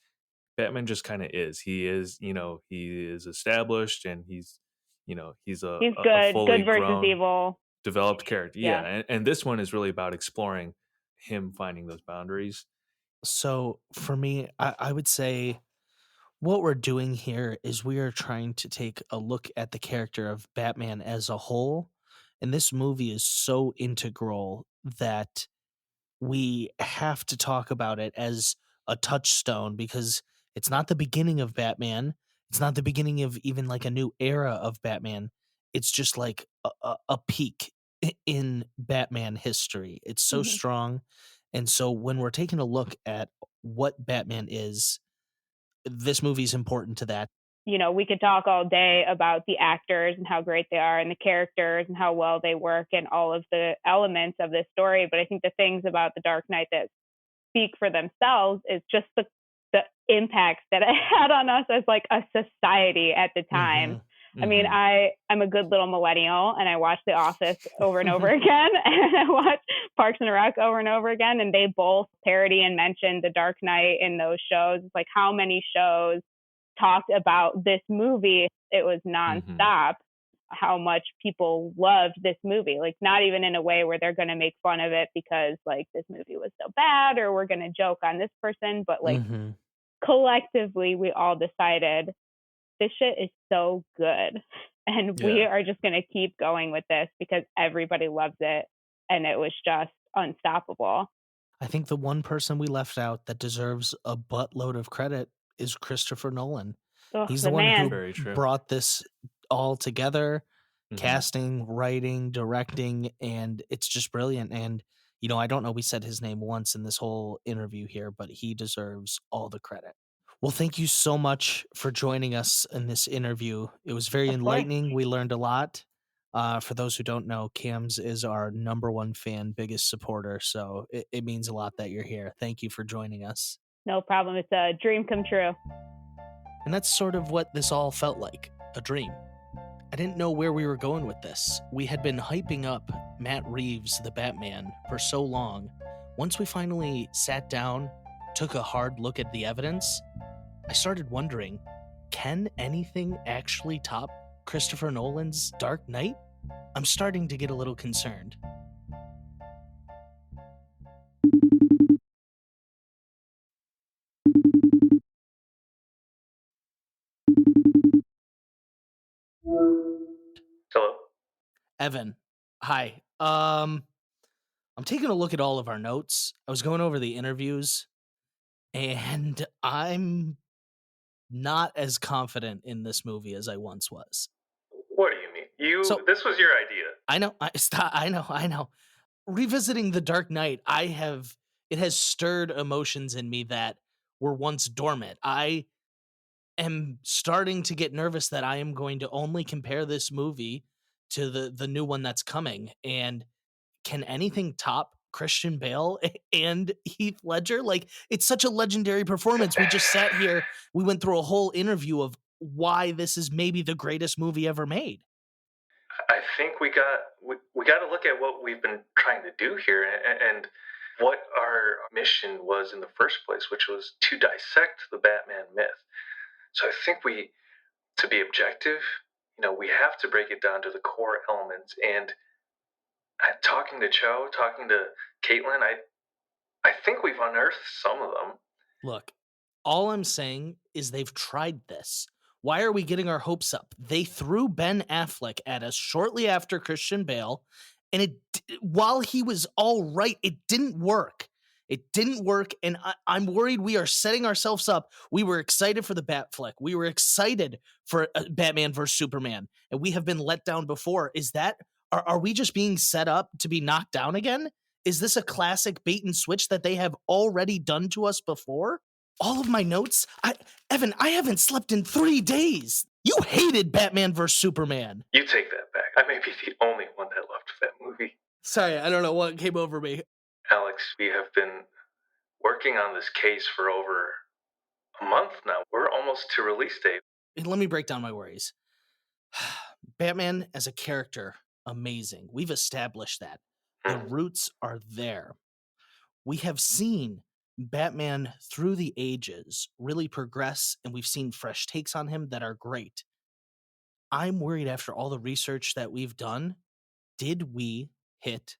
Batman just kind of is. He is, he is established, and he's good. a fully Good versus grown, evil. developed character. And this one is really about exploring him finding those boundaries. So for me, I would say what we're doing here is we are trying to take a look at the character of Batman as a whole. And this movie is so integral that we have to talk about it as a touchstone, because It's not the beginning of Batman. It's not the beginning of even like a new era of Batman. It's just like a peak in Batman history. It's so Mhm. strong. And so when we're taking a look at what Batman is, this movie's important to that. You know, we could talk all day about the actors and how great they are and the characters and how well they work and all of the elements of this story. But I think the things about The Dark Knight that speak for themselves is just the impact that it had on us as like a society at the time. I mean, I'm a good little millennial and I watch The Office over and over again, and I watch Parks and Rec over and over again, and they both parody and mention The Dark Knight in those shows. It's like how many shows talked about this movie. It was nonstop. How much people loved this movie, like not even in a way where they're going to make fun of it because like this movie was so bad or we're going to joke on this person, but like collectively we all decided this shit is so good and we are just going to keep going with this because everybody loves it and it was just unstoppable. I think the one person we left out that deserves a buttload of credit is Christopher Nolan. Ugh, He's the the one man. who Very true. brought this all together, casting, writing, directing, and it's just brilliant. And, you know, I don't know, we said his name once in this whole interview here, but he deserves all the credit. Well, thank you so much for joining us in this interview. It was very Of course. enlightening. We learned a lot. For those who don't know, Cams is our #1 fan, biggest supporter. So it means a lot that you're here. Thank you for joining us. No problem. It's a dream come true. And that's sort of what this all felt like, a dream. I didn't know where we were going with this. We had been hyping up Matt Reeves, the Batman, for so long. Once we finally sat down, took a hard look at the evidence, I started wondering, can anything actually top Christopher Nolan's Dark Knight? I'm starting to get a little concerned. Hello? Evan, hi. I'm taking a look at all of our notes. I was going over the interviews, and I'm not as confident in this movie as I once was. What do you mean? This was your idea. I know. Revisiting The Dark Knight, it has stirred emotions in me that were once dormant. I am starting to get nervous that I am going to only compare this movie to the new one that's coming. And can anything top Christian Bale and Heath Ledger? Like, it's such a legendary performance. We just sat here, we went through a whole interview of why this is maybe the greatest movie ever made. I think we got to look at what we've been trying to do here and what our mission was in the first place, which was to dissect the Batman myth. So I think to be objective, we have to break it down to the core elements. And talking to Choe, talking to Caitlin, I think we've unearthed some of them. Look, all I'm saying is they've tried this. Why are we getting our hopes up? They threw Ben Affleck at us shortly after Christian Bale, and while he was all right, it didn't work. It didn't work, and I'm worried we are setting ourselves up. We were excited for the Batfleck. We were excited for Batman vs. Superman, and we have been let down before. Are we just being set up to be knocked down again? Is this a classic bait and switch that they have already done to us before? All of my notes? Evan, I haven't slept in 3 days. You hated Batman vs. Superman. You take that back. I may be the only one that loved that movie. Sorry, I don't know what came over me. Alex, we have been working on this case for over a month now. We're almost to release date. Let me break down my worries. Batman as a character, amazing. We've established that. The roots are there. We have seen Batman through the ages really progress, and we've seen fresh takes on him that are great. I'm worried after all the research that we've done, did we hit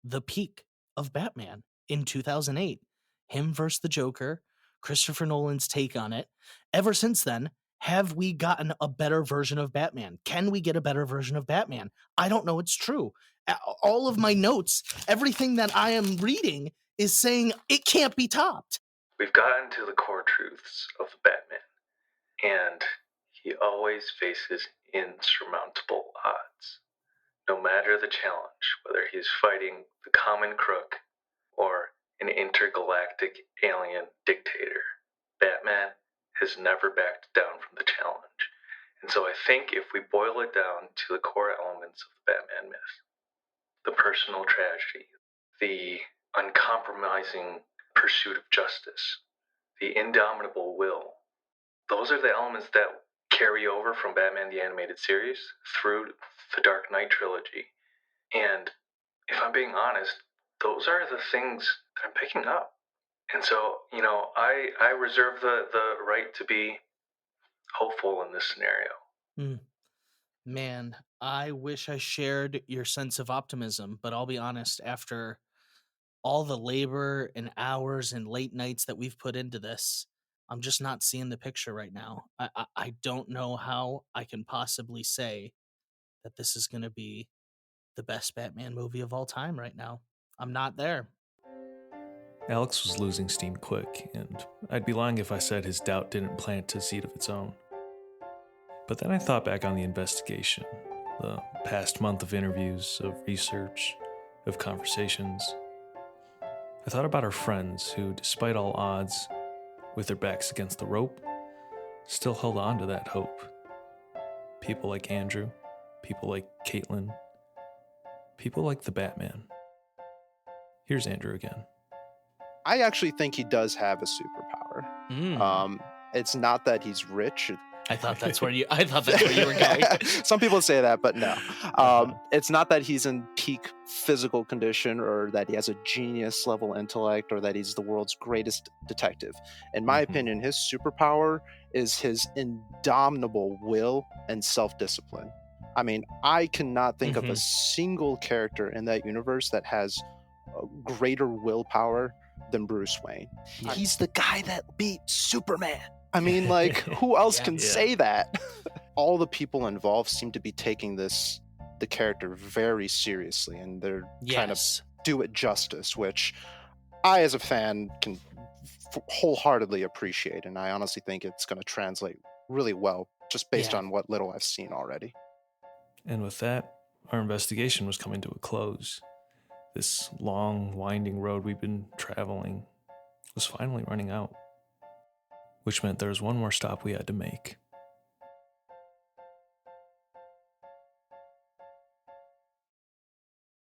the peak of Batman in 2008? Him versus the Joker, Christopher Nolan's take on it. Ever since then, have we gotten a better version of Batman? Can we get a better version of Batman? I don't know. It's true. All of my notes, everything that I am reading is saying it can't be topped. We've gotten to the core truths of the Batman, and he always faces insurmountable odds. No matter the challenge, whether he's fighting the common crook or an intergalactic alien dictator, Batman has never backed down from the challenge. And so I think if we boil it down to the core elements of the Batman myth, the personal tragedy, the uncompromising pursuit of justice, the indomitable will, those are the elements that carry over from Batman the Animated Series through the Dark Knight trilogy. And if I'm being honest, those are the things that I'm picking up. And so, I reserve the right to be hopeful in this scenario. Man, I wish I shared your sense of optimism, but I'll be honest, after all the labor and hours and late nights that we've put into this, I'm just not seeing the picture right now. I don't know how I can possibly say that this is going to be the best Batman movie of all time right now. I'm not there. Alex was losing steam quick, and I'd be lying if I said his doubt didn't plant a seed of its own. But then I thought back on the investigation, the past month of interviews, of research, of conversations. I thought about our friends who, despite all odds, with their backs against the rope, still held on to that hope. People like Andrew, people like Caitlin, people like the Batman. Here's Andrew again. I actually think he does have a superpower. It's not that he's rich. I thought that's where you were going. Some people say that, but no. It's not that he's in peak physical condition or that he has a genius level intellect or that he's the world's greatest detective. In my opinion, his superpower is his indomitable will and self-discipline. I mean, I cannot think of a single character in that universe that has greater willpower than Bruce Wayne. Yeah. He's the guy that beat Superman. I mean, like, who else can say that? All the people involved seem to be taking the character very seriously, and they're trying to do it justice, which I, as a fan, can wholeheartedly appreciate, and I honestly think it's going to translate really well, just based on what little I've seen already. And with that, our investigation was coming to a close. This long, winding road we've been traveling was finally running out, which meant there was one more stop we had to make.